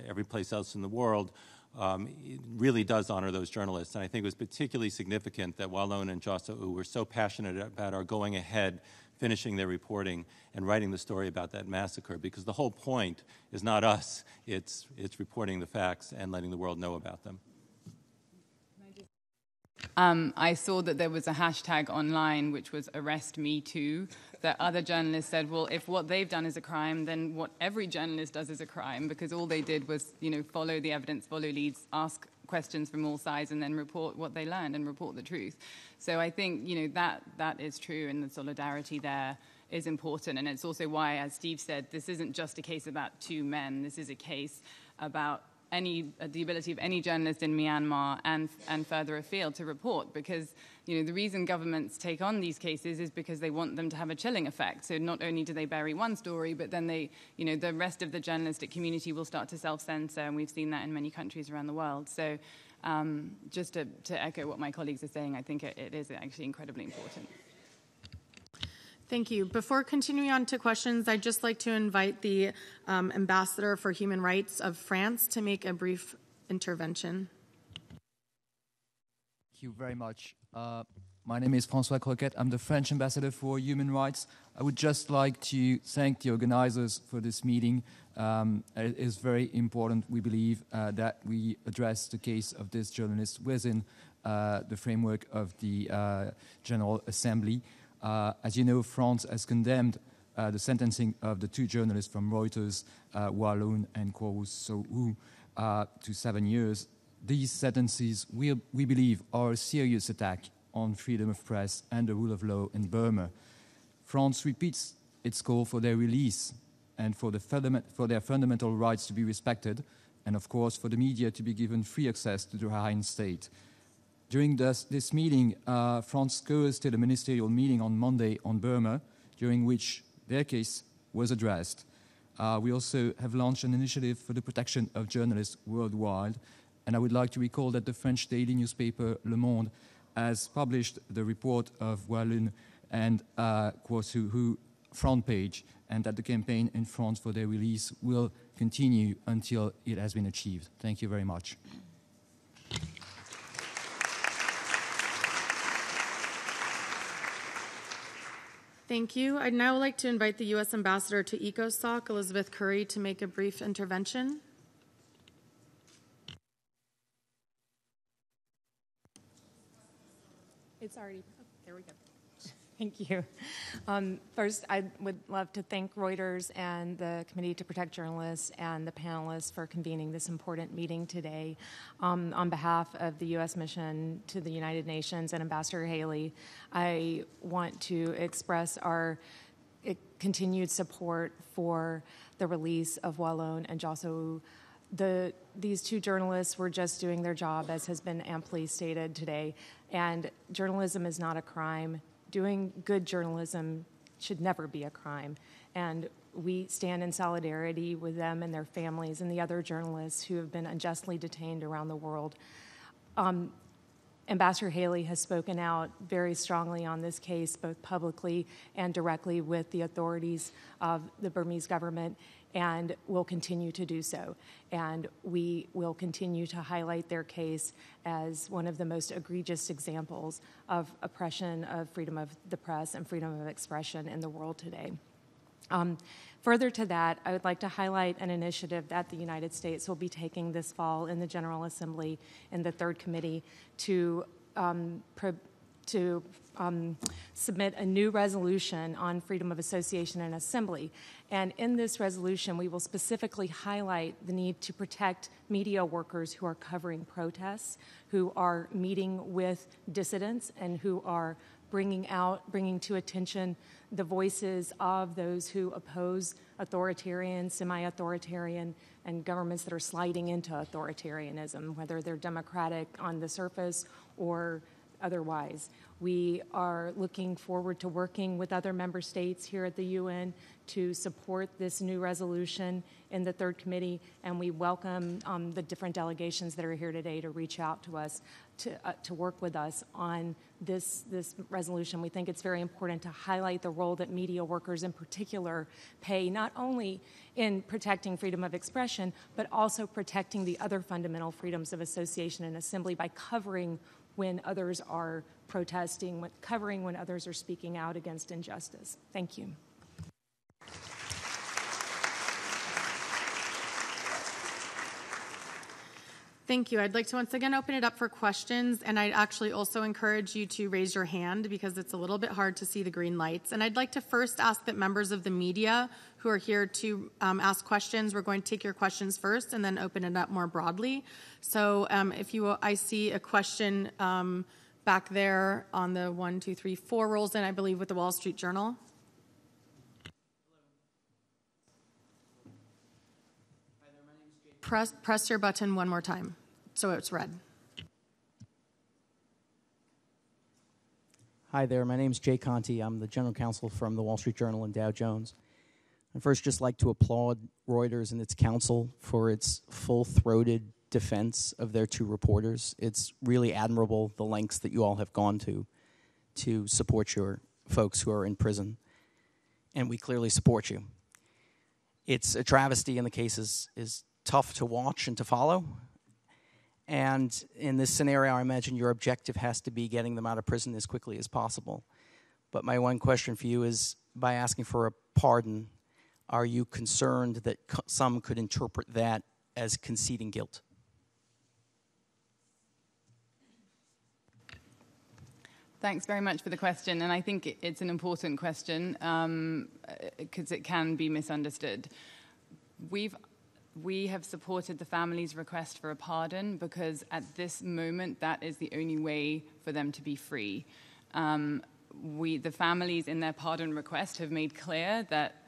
every place else in the world it really does honor those journalists. And I think it was particularly significant that Walloon and Jossou were so passionate about our going ahead, finishing their reporting, and writing the story about that massacre, because the whole point is not us, it's reporting the facts and letting the world know about them. I saw that there was a hashtag online which was arrest me too, that other journalists said, well, if what they've done is a crime, then what every journalist does is a crime, because all they did was, follow the evidence, follow leads, ask questions from all sides, and then report what they learned and report the truth. So I think, that is true, and the solidarity there is important. And it's also why, as Steve said, this isn't just a case about two men. This is a case about the ability of any journalist in Myanmar and further afield to report, because the reason governments take on these cases is because they want them to have a chilling effect. So not only do they bury one story, but then they, the rest of the journalistic community will start to self-censor, and we've seen that in many countries around the world. So just to echo what my colleagues are saying, I think it is actually incredibly important. Thank you. Before continuing on to questions, I'd just like to invite the Ambassador for Human Rights of France to make a brief intervention. Thank you very much. My name is François Croquette. I'm the French Ambassador for Human Rights. I would just like to thank the organizers for this meeting. It is very important, we believe, that we address the case of this journalist within the framework of the General Assembly. As you know, France has condemned the sentencing of the two journalists from Reuters, Walloon and Kwao-Sohu, to 7 years. These sentences, we believe, are a serious attack on freedom of press and the rule of law in Burma. France repeats its call for their release and for their fundamental rights to be respected, and of course for the media to be given free access to the Rakhine State. During this meeting, France co-hosted a ministerial meeting on Monday on Burma, during which their case was addressed. We also have launched an initiative for the protection of journalists worldwide, and I would like to recall that the French daily newspaper Le Monde has published the report of Walloon and Kwao-Sohu front page, and that the campaign in France for their release will continue until it has been achieved. Thank you very much. Thank you. I'd now like to invite the U.S. Ambassador to ECOSOC, Elizabeth Curry, to make a brief intervention. It's already, there we go. Thank you. First, I would love to thank Reuters and the Committee to Protect Journalists and the panelists for convening this important meeting today. On behalf of the U.S. mission to the United Nations and Ambassador Haley, I want to express our continued support for the release of Walloon and Kwao-Sohu. These two journalists were just doing their job, as has been amply stated today, and journalism is not a crime. Doing good journalism should never be a crime, and we stand in solidarity with them and their families and the other journalists who have been unjustly detained around the world. Ambassador Haley has spoken out very strongly on this case, both publicly and directly with the authorities of the Burmese government, and will continue to do so. And we will continue to highlight their case as one of the most egregious examples of oppression of freedom of the press and freedom of expression in the world today. Further to that, I would like to highlight an initiative that the United States will be taking this fall in the General Assembly in the Third Committee to submit a new resolution on freedom of association and assembly. And in this resolution, we will specifically highlight the need to protect media workers who are covering protests, who are meeting with dissidents, and who are bringing to attention the voices of those who oppose authoritarian, semi-authoritarian, and governments that are sliding into authoritarianism, whether they're democratic on the surface or otherwise. We are looking forward to working with other member states here at the UN to support this new resolution in the Third Committee, and we welcome the different delegations that are here today to reach out to us to work with us on this resolution. We think it's very important to highlight the role that media workers in particular play, not only in protecting freedom of expression, but also protecting the other fundamental freedoms of association and assembly by covering when others are protesting, covering when others are speaking out against injustice. Thank you. Thank you. I'd like to once again open it up for questions, and I'd actually also encourage you to raise your hand because it's a little bit hard to see the green lights. And I'd like to first ask that members of the media who are here to ask questions, we're going to take your questions first and then open it up more broadly. So I see a question back there on the 1, 2, 3, 4 rolls in, I believe, with the Wall Street Journal. Press your button one more time so it's red. Hi there, my name is Jay Conti. I'm the general counsel from the Wall Street Journal and Dow Jones. I'd first just like to applaud Reuters and its counsel for its full-throated defense of their 2 reporters. It's really admirable the lengths that you all have gone to support your folks who are in prison, and we clearly support you. It's a travesty, and the case is tough to watch and to follow. And in this scenario, I imagine your objective has to be getting them out of prison as quickly as possible. But my one question for you is, by asking for a pardon, are you concerned that some could interpret that as conceding guilt? Thanks very much for the question, and I think it's an important question because it can be misunderstood. We have supported the family's request for a pardon because at this moment that is the only way for them to be free. The families in their pardon request have made clear that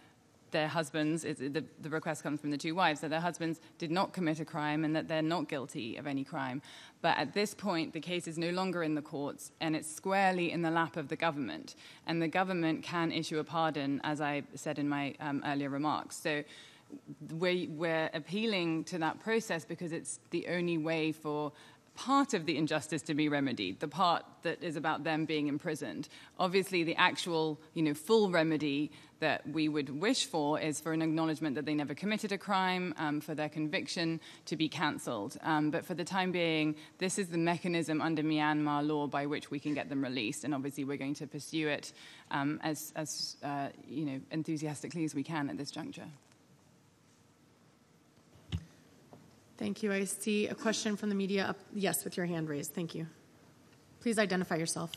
their husbands, the request comes from the 2 wives, that their husbands did not commit a crime and that they're not guilty of any crime. But at this point, the case is no longer in the courts and it's squarely in the lap of the government. And the government can issue a pardon, as I said in my earlier remarks. So we're appealing to that process because it's the only way for part of the injustice to be remedied, the part that is about them being imprisoned. Obviously, the actual, full remedy that we would wish for is for an acknowledgement that they never committed a crime, for their conviction to be cancelled. But for the time being, this is the mechanism under Myanmar law by which we can get them released, and obviously we're going to pursue it as enthusiastically as we can at this juncture. Thank you. I see a question from the media up. Yes, with your hand raised. Thank you. Please identify yourself.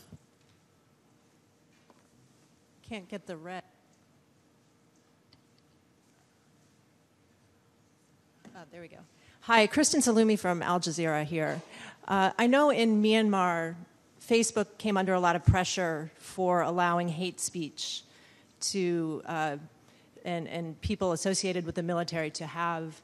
Can't get the red. There we go. Hi, Kristen Salumi from Al Jazeera here. I know in Myanmar, Facebook came under a lot of pressure for allowing hate speech to and people associated with the military to have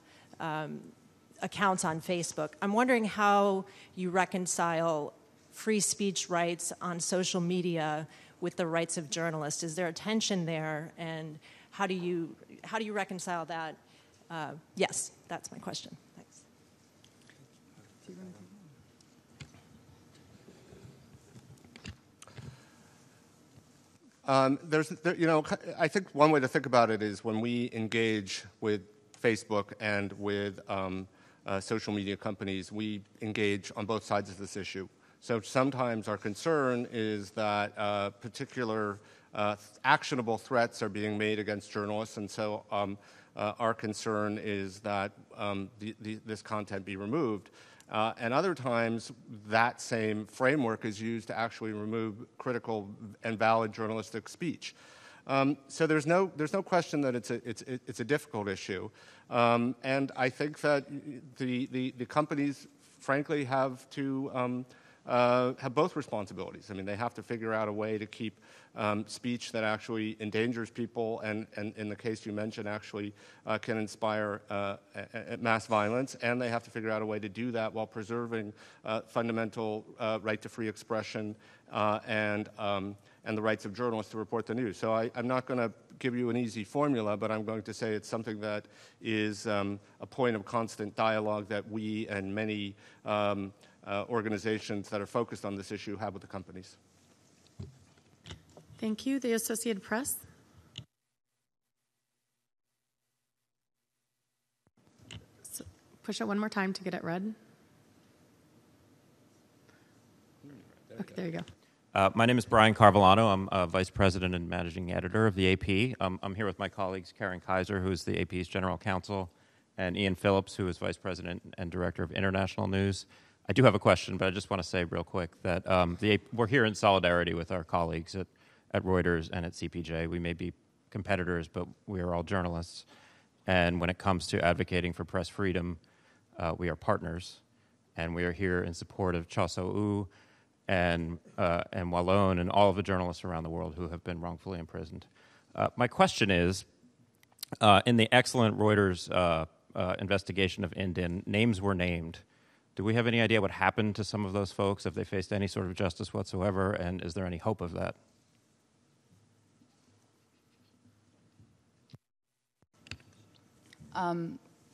accounts on Facebook. I'm wondering how you reconcile free speech rights on social media with the rights of journalists. Is there a tension there, and how do you reconcile that? Yes, that's my question. Thanks. I think one way to think about it is when we engage with Facebook and with social media companies, we engage on both sides of this issue. So sometimes our concern is that particular actionable threats are being made against journalists, and so our concern is that this content be removed. And other times, that same framework is used to actually remove critical and valid journalistic speech. So there's no question that it's a difficult issue, and I think that the companies, frankly, have to have both responsibilities. I mean, they have to figure out a way to keep speech that actually endangers people, and in the case you mentioned, actually can inspire mass violence, and they have to figure out a way to do that while preserving fundamental right to free expression and the rights of journalists to report the news. So I'm not going to give you an easy formula, but I'm going to say it's something that is a point of constant dialogue that we and many organizations that are focused on this issue have with the companies. Thank you. The Associated Press. So push it one more time to get it read. Okay, there you go. My name is Brian Carvellano. I'm Vice President and Managing Editor of the AP. I'm here with my colleagues Karen Kaiser, who is the AP's General Counsel, and Ian Phillips, who is Vice President and Director of International News. I do have a question, but I just want to say real quick that we're here in solidarity with our colleagues at Reuters and at CPJ. We may be competitors, but we are all journalists. And when it comes to advocating for press freedom, we are partners. And we are here in support of Cha So-u and Wallone and all of the journalists around the world who have been wrongfully imprisoned. My question is, in the excellent Reuters investigation of Indin, names were named. Do we have any idea what happened to some of those folks? Have they faced any sort of justice whatsoever? And is there any hope of that?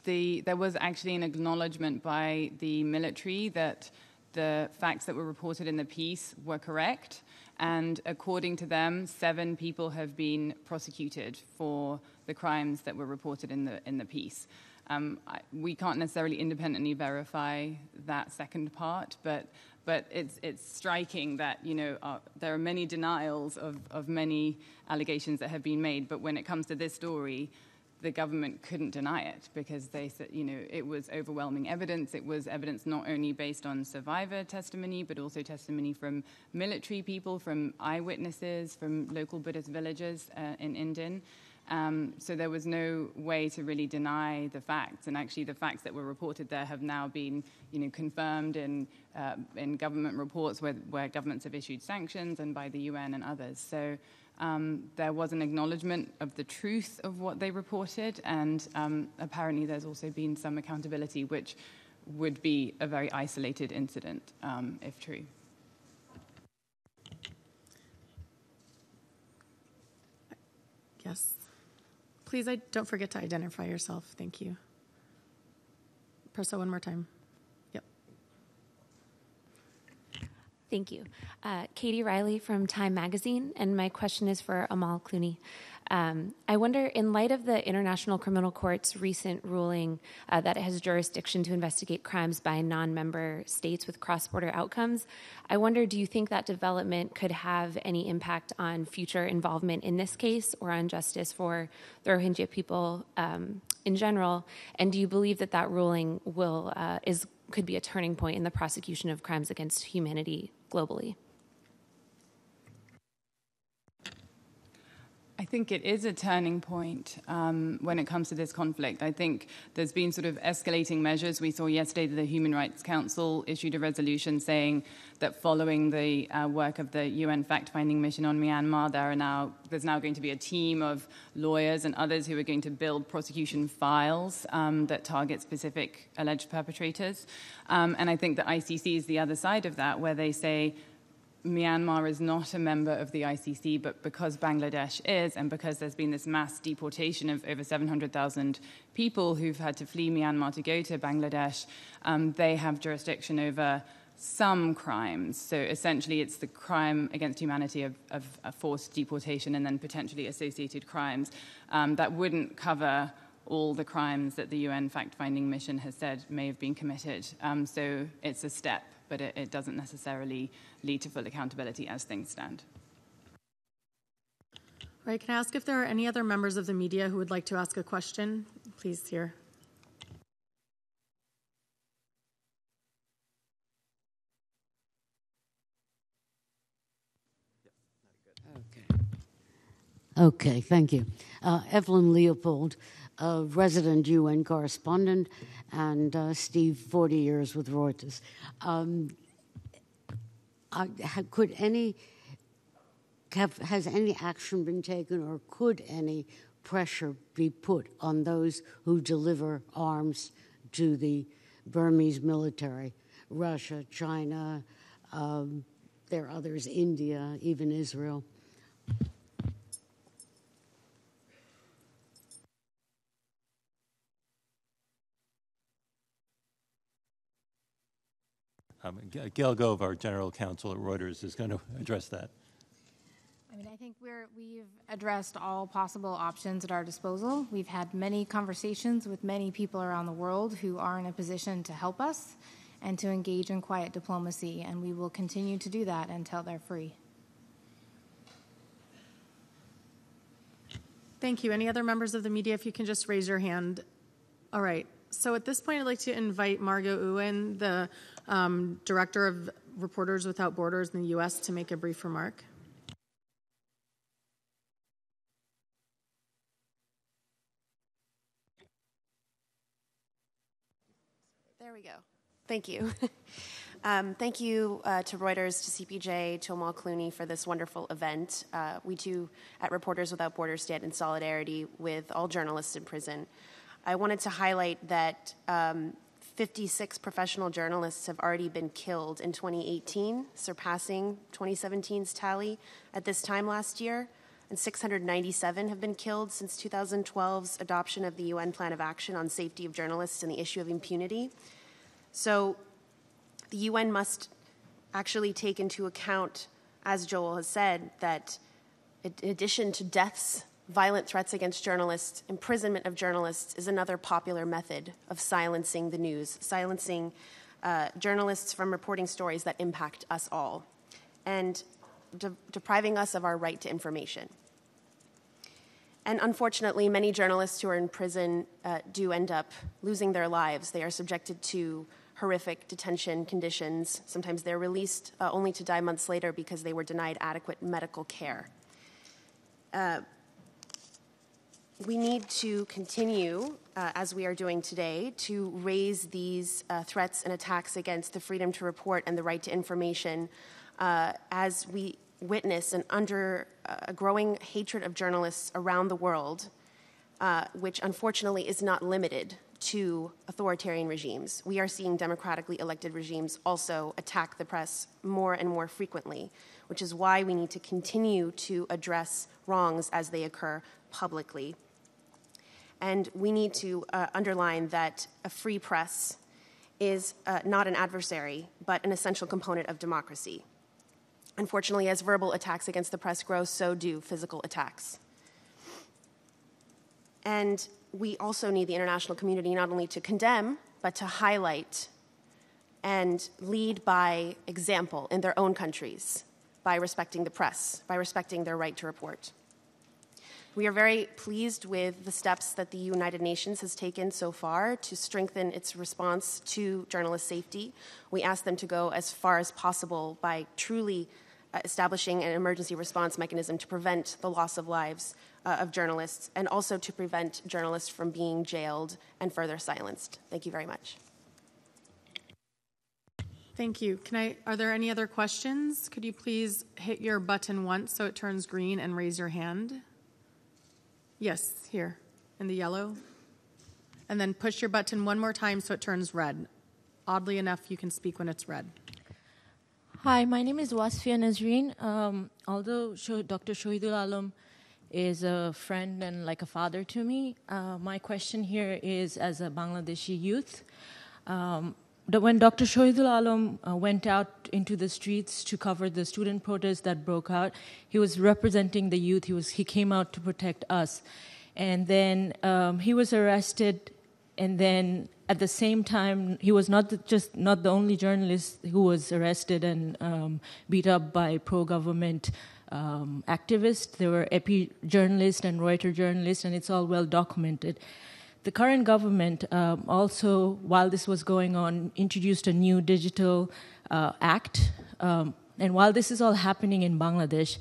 There was actually an acknowledgement by the military that the facts that were reported in the piece were correct. And according to them, 7 people have been prosecuted for the crimes that were reported in the piece. We can't necessarily independently verify that second part, but it's striking that there are many denials of many allegations that have been made. But when it comes to this story, the government couldn't deny it because they said, it was overwhelming evidence. It was evidence not only based on survivor testimony, but also testimony from military people, from eyewitnesses, from local Buddhist villagers in Indin. So there was no way to really deny the facts. And actually the facts that were reported there have now been, confirmed in government reports where governments have issued sanctions and by the UN and others. So there was an acknowledgement of the truth of what they reported, and apparently there's also been some accountability, which would be a very isolated incident, if true. Yes. Please, don't forget to identify yourself. Thank you. Press that one more time. Yep. Thank you. Katie Riley from Time Magazine, and my question is for Amal Clooney. I wonder, in light of the International Criminal Court's recent ruling that it has jurisdiction to investigate crimes by non-member states with cross-border outcomes, I wonder, do you think that development could have any impact on future involvement in this case or on justice for the Rohingya people in general? And do you believe that ruling could be a turning point in the prosecution of crimes against humanity globally? I think it is a turning point when it comes to this conflict. I think there's been sort of escalating measures. We saw yesterday that the Human Rights Council issued a resolution saying that following the work of the UN fact-finding mission on Myanmar, there's now going to be a team of lawyers and others who are going to build prosecution files that target specific alleged perpetrators. And I think the ICC is the other side of that, where they say, Myanmar is not a member of the ICC, but because Bangladesh is, and because there's been this mass deportation of over 700,000 people who've had to flee Myanmar to go to Bangladesh, they have jurisdiction over some crimes. So essentially it's the crime against humanity of a forced deportation and then potentially associated crimes that wouldn't cover all the crimes that the UN fact-finding mission has said may have been committed. So it's a step, but it doesn't necessarily lead to full accountability as things stand. All right, can I ask if there are any other members of the media who would like to ask a question? Please, here. Okay, thank you. Evelyn Leopold, resident UN correspondent, and Steve, 40 years with Reuters. Has any action been taken, or could any pressure be put on those who deliver arms to the Burmese military? Russia, China, there are others, India, even Israel. Gail Gove, our general counsel at Reuters, is going to address that. I think we've addressed all possible options at our disposal. We've had many conversations with many people around the world who are in a position to help us and to engage in quiet diplomacy, and we will continue to do that until they're free. Thank you. Any other members of the media, if you can just raise your hand. All right. So at this point, I'd like to invite Margot Ewan, the Director of Reporters Without Borders in the U.S., to make a brief remark. There we go. Thank you. Thank you to Reuters, to CPJ, to Amal Clooney for this wonderful event. We too, at Reporters Without Borders, stand in solidarity with all journalists in prison. I wanted to highlight that 56 professional journalists have already been killed in 2018, surpassing 2017's tally at this time last year, and 697 have been killed since 2012's adoption of the UN Plan of Action on Safety of Journalists and the issue of impunity. So the UN must actually take into account, as Joel has said, that in addition to deaths, violent threats against journalists, imprisonment of journalists is another popular method of silencing the news, silencing journalists from reporting stories that impact us all, and depriving us of our right to information. And unfortunately, many journalists who are in prison do end up losing their lives. They are subjected to horrific detention conditions. Sometimes they're released only to die months later because they were denied adequate medical care. We need to continue, as we are doing today, to raise these threats and attacks against the freedom to report and the right to information as we witness a growing hatred of journalists around the world, which unfortunately is not limited to authoritarian regimes. We are seeing democratically elected regimes also attack the press more and more frequently, which is why we need to continue to address wrongs as they occur publicly. And we need to underline that a free press is not an adversary, but an essential component of democracy. Unfortunately, as verbal attacks against the press grow, so do physical attacks. And we also need the international community not only to condemn, but to highlight and lead by example in their own countries by respecting the press, by respecting their right to report. We are very pleased with the steps that the United Nations has taken so far to strengthen its response to journalist safety. We ask them to go as far as possible by truly establishing an emergency response mechanism to prevent the loss of lives of journalists and also to prevent journalists from being jailed and further silenced. Thank you very much. Thank you. Are there any other questions? Could you please hit your button once so it turns green and raise your hand? Yes, here, in the yellow. And then push your button one more time so it turns red. Oddly enough, you can speak when it's red. Hi, my name is Wasfia Nazreen. Although Dr. Shahidul Alam is a friend and like a father to me, my question here is as a Bangladeshi youth. When Dr. Shahidul Alam went out into the streets to cover the student protests that broke out, he was representing the youth. He came out to protect us. And then he was arrested, and then at the same time, he was not the only journalist who was arrested and beat up by pro-government activists. There were EP journalists and Reuters journalists, and it's all well documented. The current government also, while this was going on, introduced a new digital act. And while this is all happening in Bangladesh,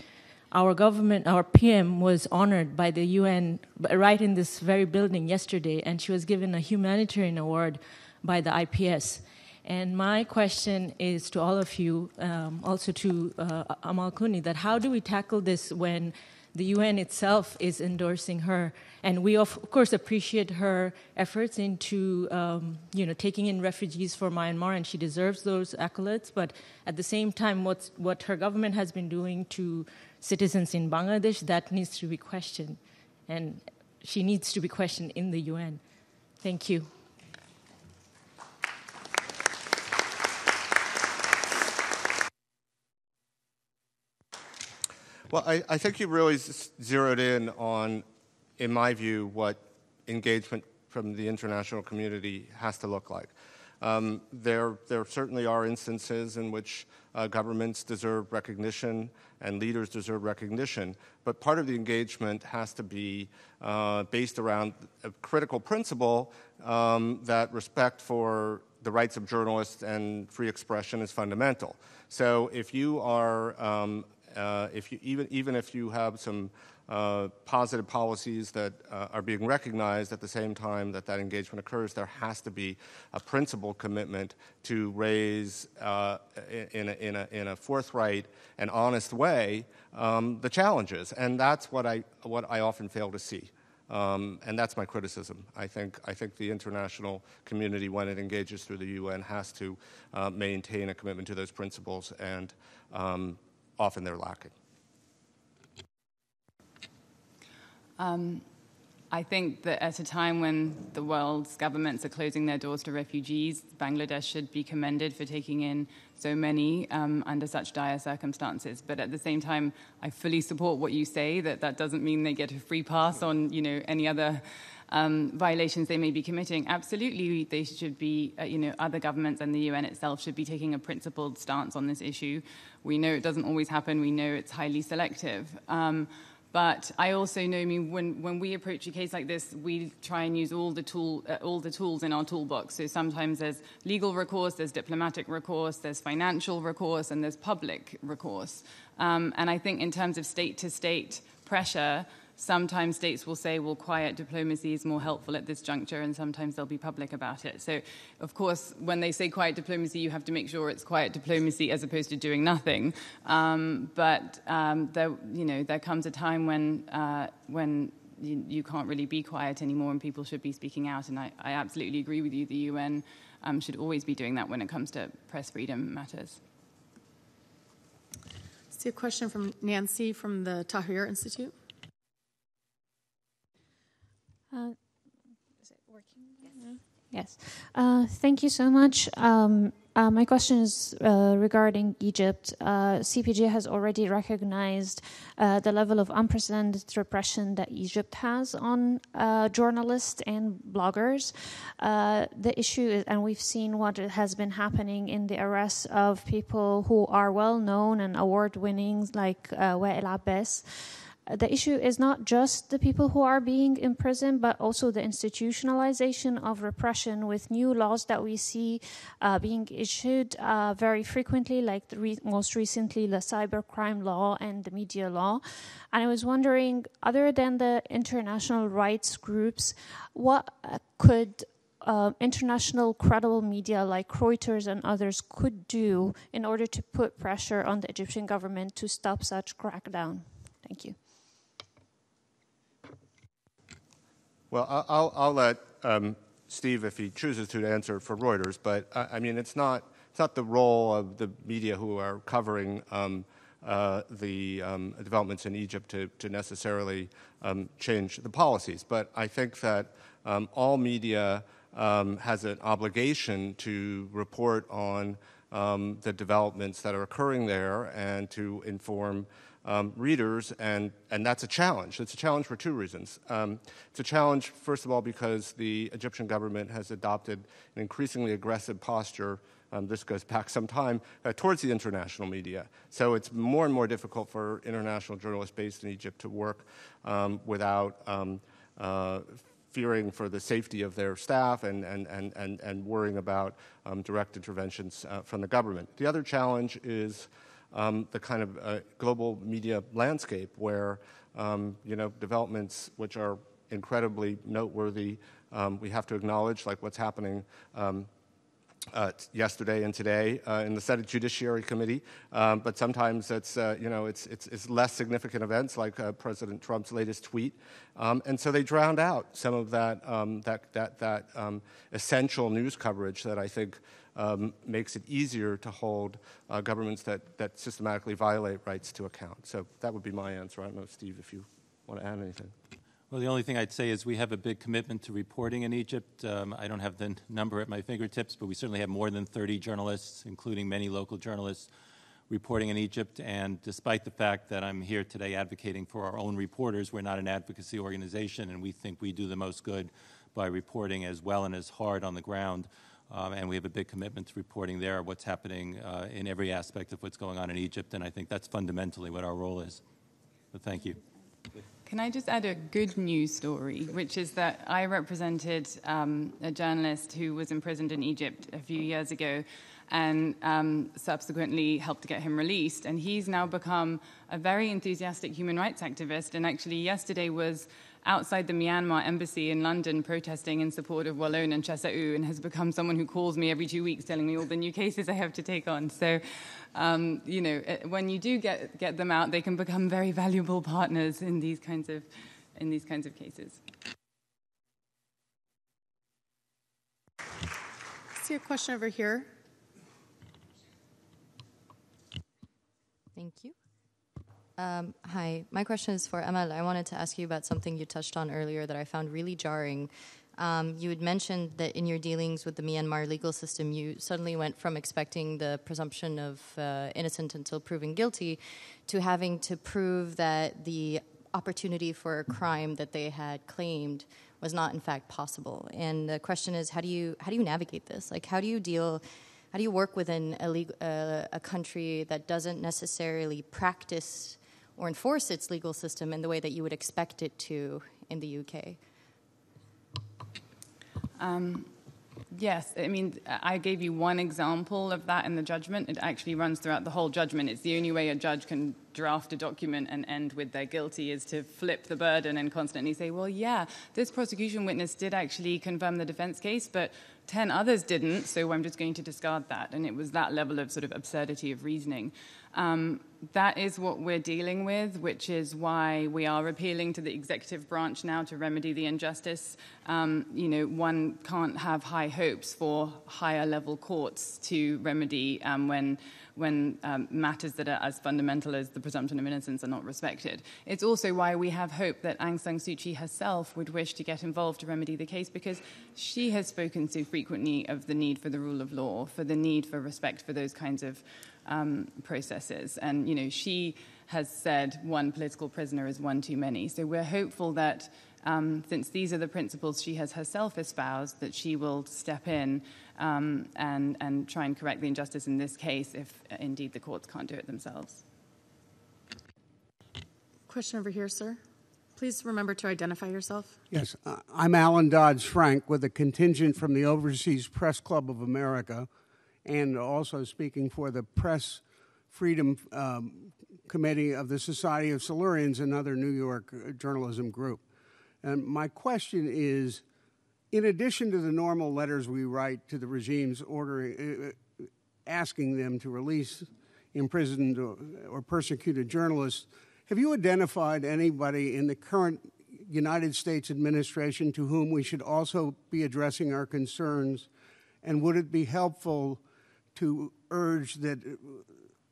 our government, our PM, was honored by the UN right in this very building yesterday, and she was given a humanitarian award by the IPS. And my question is to all of you, also to Amal Clooney, that how do we tackle this when the UN itself is endorsing her? And we, of course, appreciate her efforts into taking in refugees for Myanmar, and she deserves those accolades. But at the same time, what her government has been doing to citizens in Bangladesh, that needs to be questioned. And she needs to be questioned in the UN. Thank you. Well, I think you really zeroed in on, in my view, what engagement from the international community has to look like. There certainly are instances in which governments deserve recognition and leaders deserve recognition, but part of the engagement has to be based around a critical principle that respect for the rights of journalists and free expression is fundamental. So if you are, even if you have some positive policies that are being recognized at the same time that that engagement occurs, there has to be a principled commitment to raise in a forthright and honest way the challenges, and that's what I often fail to see. And that's my criticism. I think the international community, when it engages through the UN, has to maintain a commitment to those principles, and often they're lacking. I think that at a time when the world's governments are closing their doors to refugees, Bangladesh should be commended for taking in so many under such dire circumstances. But at the same time, I fully support what you say, that doesn't mean they get a free pass on, any other violations they may be committing. Absolutely, they should be, other governments and the UN itself should be taking a principled stance on this issue. We know it doesn't always happen. We know it's highly selective. But I also know, when we approach a case like this, we try and use all the tools in our toolbox. So sometimes there's legal recourse, there's diplomatic recourse, there's financial recourse, and there's public recourse. And I think in terms of state-to-state pressure, sometimes states will say, well, quiet diplomacy is more helpful at this juncture, and sometimes they'll be public about it. So, of course, when they say quiet diplomacy, you have to make sure it's quiet diplomacy as opposed to doing nothing. But there comes a time when you can't really be quiet anymore, and people should be speaking out. And I absolutely agree with you. The UN should always be doing that when it comes to press freedom matters. See a question from Nancy from the Tahrir Institute. Is it working? Yes. Thank you so much. My question is regarding Egypt. CPJ has already recognized the level of unprecedented repression that Egypt has on journalists and bloggers. The issue is, and we've seen what has been happening in the arrests of people who are well-known and award-winning, like Wael Abbas. The issue is not just the people who are being imprisoned, but also the institutionalization of repression with new laws that we see being issued very frequently, like most recently the cybercrime law and the media law. And I was wondering, other than the international rights groups, what could international credible media like Reuters and others could do in order to put pressure on the Egyptian government to stop such crackdown? Thank you. Well, I'll let Steve, if he chooses to, answer for Reuters. But it's not the role of the media who are covering the developments in Egypt to necessarily change the policies. But I think that all media has an obligation to report on the developments that are occurring there and to inform readers, and that's a challenge. It's a challenge for two reasons. It's a challenge, first of all, because the Egyptian government has adopted an increasingly aggressive posture, this goes back some time, towards the international media. So it's more and more difficult for international journalists based in Egypt to work without fearing for the safety of their staff and worrying about direct interventions from the government. The other challenge is the kind of global media landscape where, developments which are incredibly noteworthy, we have to acknowledge, like what's happening yesterday and today in the Senate Judiciary Committee, but sometimes it's less significant events like President Trump's latest tweet, and so they drowned out some of that essential news coverage that I think makes it easier to hold governments that systematically violate rights to account. So that would be my answer. I don't know, Steve, if you want to add anything. Well, the only thing I'd say is we have a big commitment to reporting in Egypt. I don't have the number at my fingertips, but we certainly have more than 30 journalists, including many local journalists, reporting in Egypt. And despite the fact that I'm here today advocating for our own reporters, we're not an advocacy organization, and we think we do the most good by reporting as well and as hard on the ground. And we have a big commitment to reporting there what's happening in every aspect of what's going on in Egypt, and I think that's fundamentally what our role is. So thank you. Can I just add a good news story, which is that I represented a journalist who was imprisoned in Egypt a few years ago and subsequently helped to get him released. And he's now become a very enthusiastic human rights activist, and actually yesterday was outside the Myanmar embassy in London protesting in support of Wallon and Chesau, and has become someone who calls me every 2 weeks telling me all the new cases I have to take on. So, you know, when you do get them out, they can become very valuable partners in these kinds of cases. I see a question over here. Thank you. Hi, my question is for Amal. I wanted to ask you about something you touched on earlier that I found really jarring. You had mentioned that in your dealings with the Myanmar legal system, you suddenly went from expecting the presumption of innocent until proven guilty to having to prove that the opportunity for a crime that they had claimed was not in fact possible. And the question is, how do you navigate this? Like, how do you work within a country that doesn't necessarily practice or enforce its legal system in the way that you would expect it to in the UK? Yes, I mean, I gave you one example of that in the judgment. It actually runs throughout the whole judgment. It's the only way a judge can draft a document and end with they're guilty is to flip the burden and constantly say, well, yeah, this prosecution witness did actually confirm the defense case, but 10 others didn't, so I'm just going to discard that. And it was that level of sort of absurdity of reasoning. That is what we're dealing with, which is why we are appealing to the executive branch now to remedy the injustice. You know, one can't have high hopes for higher level courts to remedy when matters that are as fundamental as the presumption of innocence are not respected. It's also why we have hope that Aung San Suu Kyi herself would wish to get involved to remedy the case, because she has spoken so frequently of the need for the rule of law, for the need for respect for those kinds of processes. And, you know, she has said one political prisoner is one too many. So we're hopeful that since these are the principles she has herself espoused, that she will step in and try and correct the injustice in this case if indeed the courts can't do it themselves. Question over here, sir. Please remember to identify yourself. Yes, I'm Alan Dodds-Frank with a contingent from the Overseas Press Club of America, and also speaking for the Press Freedom Committee of the Society of Silurians, another New York journalism group. And my question is, in addition to the normal letters we write to the regimes ordering, asking them to release imprisoned or persecuted journalists, have you identified anybody in the current United States administration to whom we should also be addressing our concerns? And would it be helpful to urge that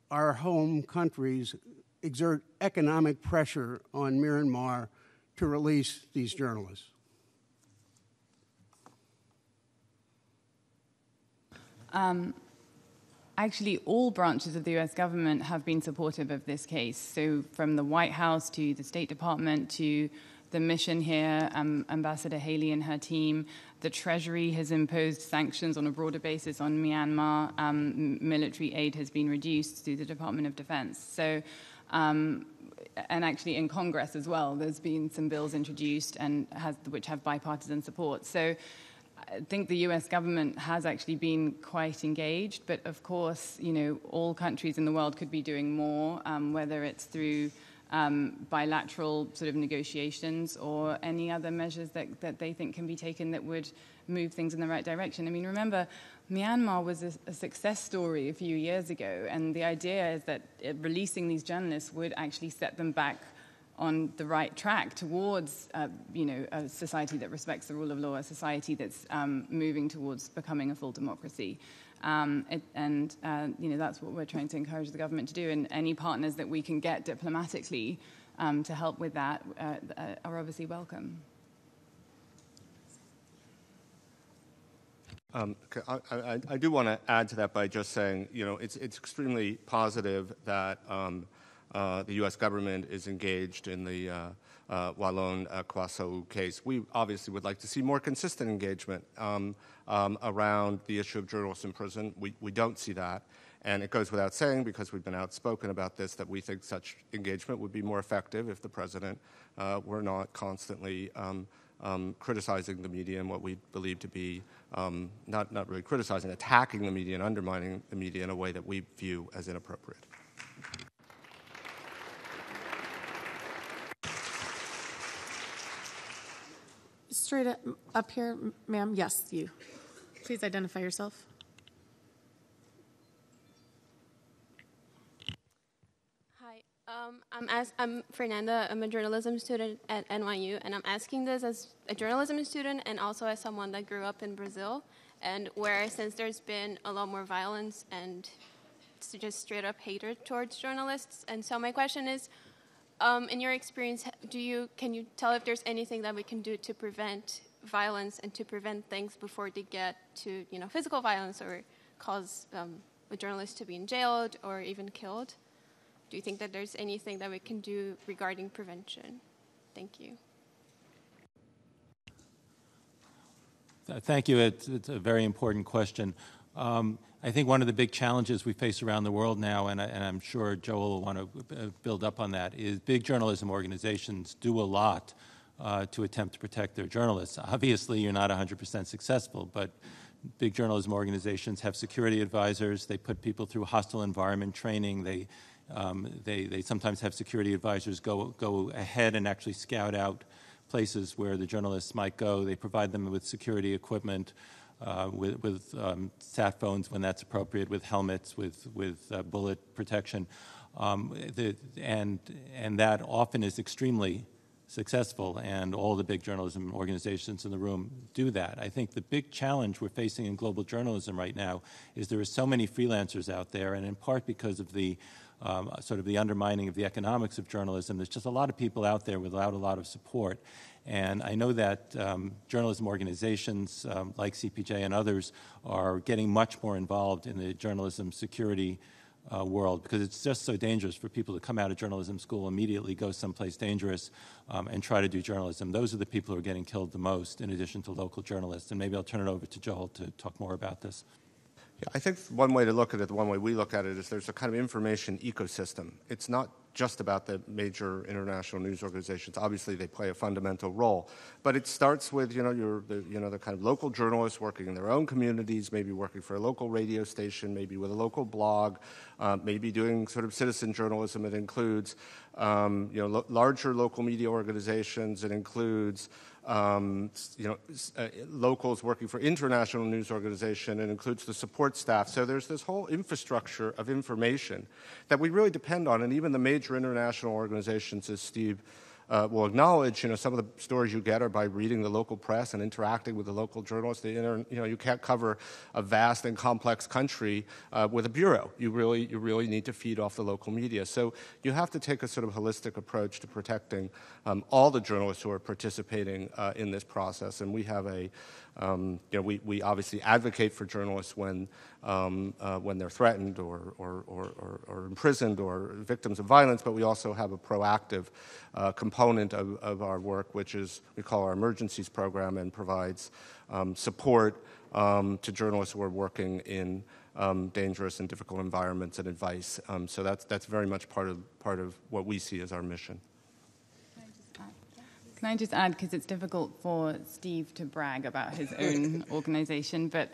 our home countries exert economic pressure on Myanmar to release these journalists? Actually, all branches of the U.S. government have been supportive of this case. So from the White House to the State Department to the mission here, Ambassador Haley and her team. The Treasury has imposed sanctions on a broader basis on Myanmar. Military aid has been reduced through the Department of Defense. So, and actually in Congress as well, there's been some bills introduced which have bipartisan support. So I think the U.S. government has actually been quite engaged, but of course, you know, all countries in the world could be doing more, whether it's through bilateral sort of negotiations or any other measures that they think can be taken that would move things in the right direction. I mean, remember, Myanmar was a success story a few years ago, and the idea is that releasing these journalists would actually set them back on the right track towards, you know, a society that respects the rule of law, a society that's moving towards becoming a full democracy. You know, that's what we're trying to encourage the government to do, and any partners that we can get diplomatically to help with that are obviously welcome. I do want to add to that by just saying, you know, it's extremely positive that the U.S. government is engaged in the Wallon Kwasau case. We obviously would like to see more consistent engagement around the issue of journalists in prison. We don't see that. And it goes without saying, because we've been outspoken about this, that we think such engagement would be more effective if the president were not constantly criticizing the media and what we believe to be not really criticizing, attacking the media and undermining the media in a way that we view as inappropriate. Straight up here, ma'am. Yes, you. Please identify yourself. I'm Fernanda. I'm a journalism student at NYU, and I'm asking this as a journalism student and also as someone that grew up in Brazil, and where since there's been a lot more violence and just straight up hatred towards journalists. And so my question is, in your experience, can you tell if there's anything that we can do to prevent violence and to prevent things before they get to physical violence or cause a journalist to be jailed or even killed? Do you think that there's anything that we can do regarding prevention? Thank you. Thank you. It's a very important question. I think one of the big challenges we face around the world now, and I'm sure Joel will want to build up on that, is big journalism organizations do a lot to attempt to protect their journalists. Obviously, you're not 100% successful, but big journalism organizations have security advisors. They put people through hostile environment training. They sometimes have security advisors go ahead and actually scout out places where the journalists might go. They provide them with security equipment, with sat phones when that's appropriate, with helmets, with bullet protection, and that often is extremely successful, and all the big journalism organizations in the room do that. I think the big challenge we're facing in global journalism right now is there are so many freelancers out there, and in part because of the sort of the undermining of the economics of journalism, there's just a lot of people out there without a lot of support. And I know that journalism organizations like CPJ and others are getting much more involved in the journalism security world, because it's just so dangerous for people to come out of journalism school, immediately go someplace dangerous and try to do journalism. Those are the people who are getting killed the most, in addition to local journalists. And maybe I'll turn it over to Joel to talk more about this. Yeah, I think one way to look at it, the one way we look at it, is there's a kind of information ecosystem. It's not just about the major international news organizations. Obviously, they play a fundamental role, but it starts with the kind of local journalists working in their own communities, maybe working for a local radio station, maybe with a local blog, maybe doing sort of citizen journalism. It includes larger local media organizations. It includes locals working for international news organization. It includes the support staff. So there's this whole infrastructure of information that we really depend on, and even the major international organizations, as Steve will acknowledge, some of the stories you get are by reading the local press and interacting with the local journalists. You can't cover a vast and complex country with a bureau. You really need to feed off the local media. So you have to take a sort of holistic approach to protecting all the journalists who are participating in this process. And we have we obviously advocate for journalists when they're threatened or imprisoned or victims of violence, but we also have a proactive component of our work, which is we call our emergencies program, and provides support to journalists who are working in dangerous and difficult environments and advice. So that's very much part of what we see as our mission. Can I just add, because it's difficult for Steve to brag about his own organization, but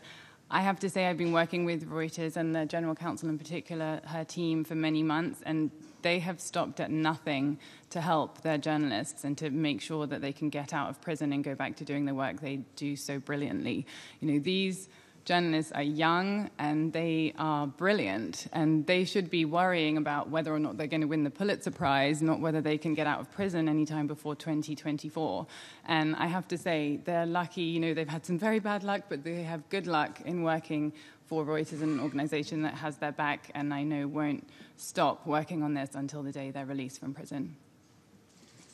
I have to say I've been working with Reuters and the General Counsel in particular, her team, for many months, and they have stopped at nothing to help their journalists and to make sure that they can get out of prison and go back to doing the work they do so brilliantly. These journalists are young and they are brilliant, and they should be worrying about whether or not they're going to win the Pulitzer Prize, not whether they can get out of prison anytime before 2024. And I have to say, they're lucky. They've had some very bad luck, but they have good luck in working for Reuters, an organization that has their back, and I know won't stop working on this until the day they're released from prison.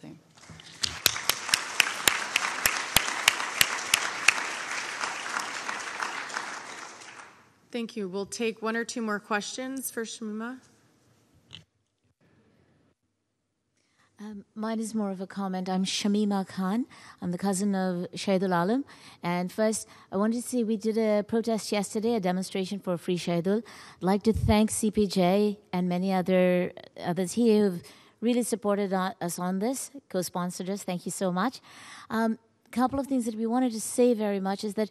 So. Thank you. We'll take one or two more questions for Shamima. Mine is more of a comment. I'm Shamima Khan. I'm the cousin of Shahidul Alam. And first, I wanted to say we did a protest yesterday, a demonstration for Free Shahidul. I'd like to thank CPJ and many others here who've really supported us on this, co-sponsored us. Thank you so much. Couple of things that we wanted to say very much is that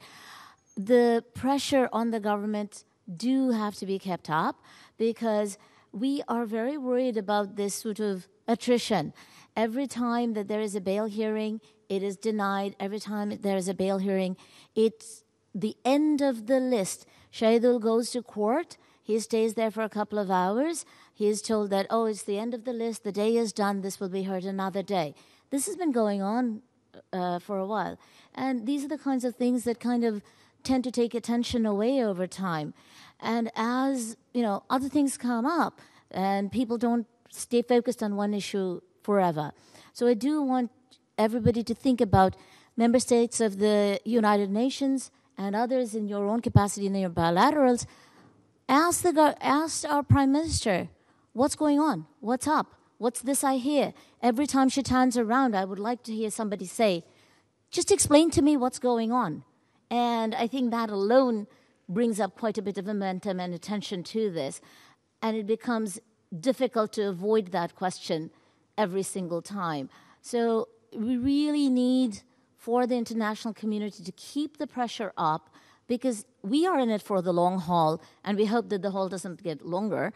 the pressure on the government do have to be kept up, because we are very worried about this sort of attrition. Every time that there is a bail hearing, it is denied. Every time there is a bail hearing, it's the end of the list. Shahidul goes to court. He stays there for a couple of hours. He is told that, oh, it's the end of the list. The day is done. This will be heard another day. This has been going on for a while. And these are the kinds of things that kind of tend to take attention away over time. And as, other things come up and people don't stay focused on one issue forever. So I do want everybody to think about member states of the United Nations and others in your own capacity in your bilaterals. Ask our Prime Minister, what's going on? What's up? What's this I hear? Every time she turns around, I would like to hear somebody say, just explain to me what's going on. And I think that alone brings up quite a bit of momentum and attention to this. And it becomes difficult to avoid that question every single time. So we really need for the international community to keep the pressure up, because we are in it for the long haul, and we hope that the haul doesn't get longer.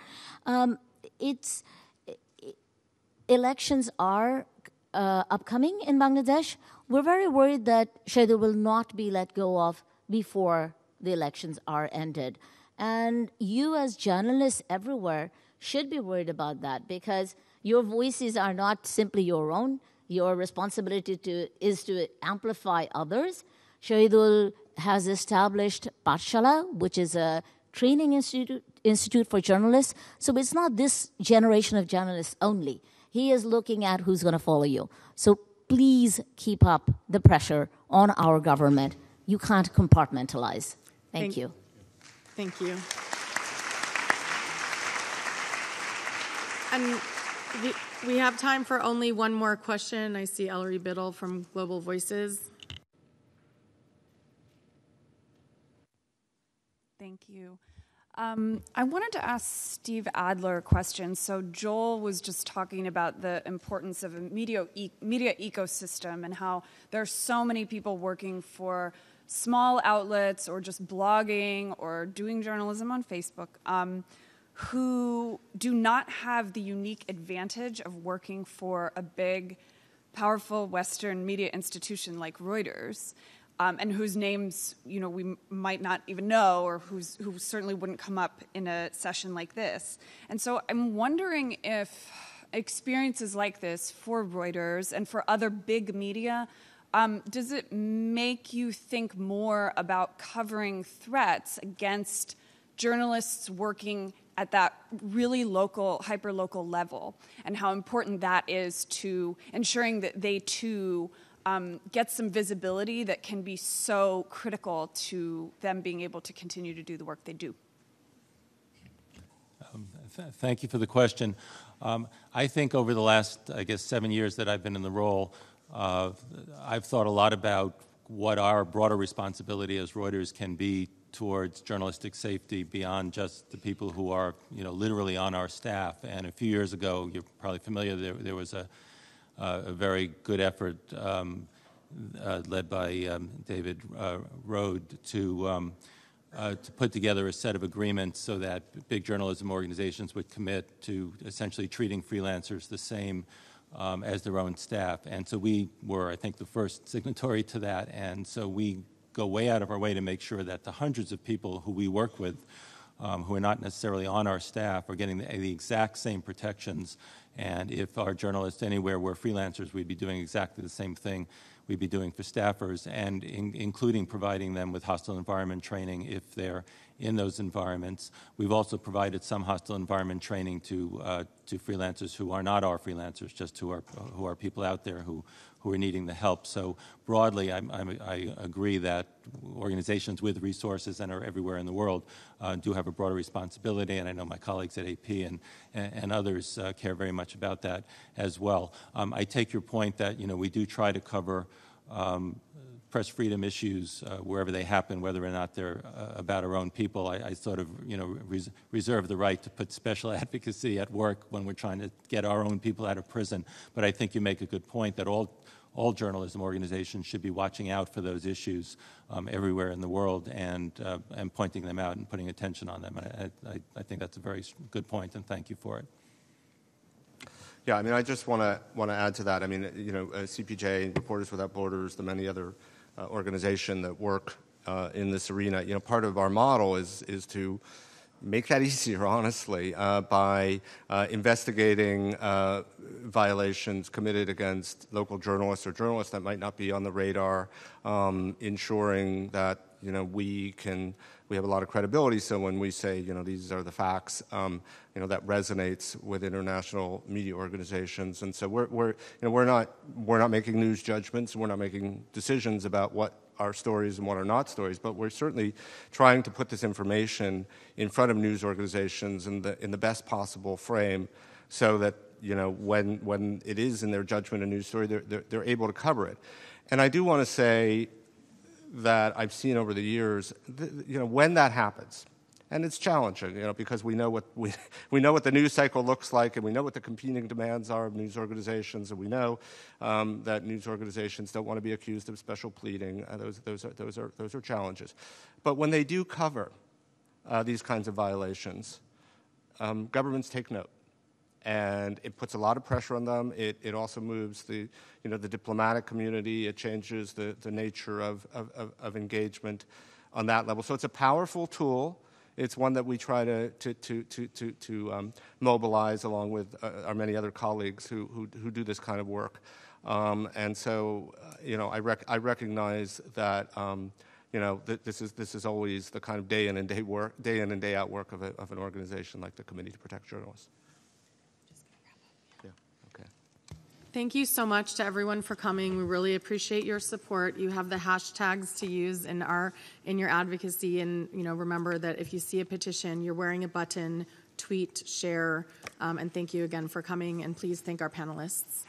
Elections are upcoming in Bangladesh. We're very worried that Shahidul will not be let go of before the elections are ended. And you as journalists everywhere should be worried about that, because your voices are not simply your own. Your responsibility is to amplify others. Shahidul has established Pathshala, which is a training institute for journalists. So it's not this generation of journalists only. He is looking at who's going to follow you. So please keep up the pressure on our government. You can't compartmentalize. Thank you. Thank you. And we have time for only one more question. I see Ellery Biddle from Global Voices. Thank you. I wanted to ask Steve Adler a question. So Joel was just talking about the importance of a media ecosystem and how there are so many people working for small outlets or just blogging or doing journalism on Facebook who do not have the unique advantage of working for a big, powerful Western media institution like Reuters. And whose names, we might not even know, or who certainly wouldn't come up in a session like this. And so I'm wondering if experiences like this for Reuters and for other big media, does it make you think more about covering threats against journalists working at that really local, hyper-local level, and how important that is to ensuring that they too get some visibility that can be so critical to them being able to continue to do the work they do? Thank you for the question. I think over the last, 7 years that I've been in the role, I've thought a lot about what our broader responsibility as Reuters can be towards journalistic safety beyond just the people who are, literally on our staff. And a few years ago, you're probably familiar, there was a very good effort led by David Rode to put together a set of agreements so that big journalism organizations would commit to essentially treating freelancers the same as their own staff. And so we were, I think, the first signatory to that. And so we go way out of our way to make sure that the hundreds of people who we work with who are not necessarily on our staff are getting the exact same protections. And if our journalists anywhere were freelancers, we'd be doing exactly the same thing we'd be doing for staffers, and including providing them with hostile environment training if they're in those environments. We've also provided some hostile environment training to freelancers who are not our freelancers, just who are people out there who are needing the help. So broadly, I agree that organizations with resources and are everywhere in the world do have a broader responsibility, and I know my colleagues at AP and others care very much about that as well. I take your point that we do try to cover press freedom issues wherever they happen, whether or not they're about our own people. I sort of reserve the right to put special advocacy at work when we're trying to get our own people out of prison. But I think you make a good point that all journalism organizations should be watching out for those issues everywhere in the world and pointing them out and putting attention on them. And I think that's a very good point, and thank you for it. Yeah, I mean, I just want to add to that. I mean, CPJ, Reporters Without Borders, the many other organizations that work in this arena. Part of our model is to make that easier, honestly, by investigating violations committed against local journalists or journalists that might not be on the radar, ensuring that we have a lot of credibility. So when we say these are the facts, that resonates with international media organizations. And so we're not making news judgments. We're not making decisions about what are stories and what are not stories, but we're certainly trying to put this information in front of news organizations in the best possible frame, so that when it is in their judgment a news story, they're able to cover it. And I do want to say that I've seen over the years, when that happens, and it's challenging, because we know what the news cycle looks like, and we know what the competing demands are of news organizations, and we know that news organizations don't want to be accused of special pleading. Those are challenges. But when they do cover these kinds of violations, governments take note, and it puts a lot of pressure on them. It also moves the diplomatic community. It changes the nature of engagement on that level. So it's a powerful tool. It's one that we try to mobilize along with our many other colleagues who do this kind of work. And so, I recognize that this is always the kind of day in and day out work of an organization like the Committee to Protect Journalists. Thank you so much to everyone for coming. We really appreciate your support. You have the hashtags to use in your advocacy, and remember that if you see a petition, you're wearing a button, tweet, share, and thank you again for coming, and please thank our panelists.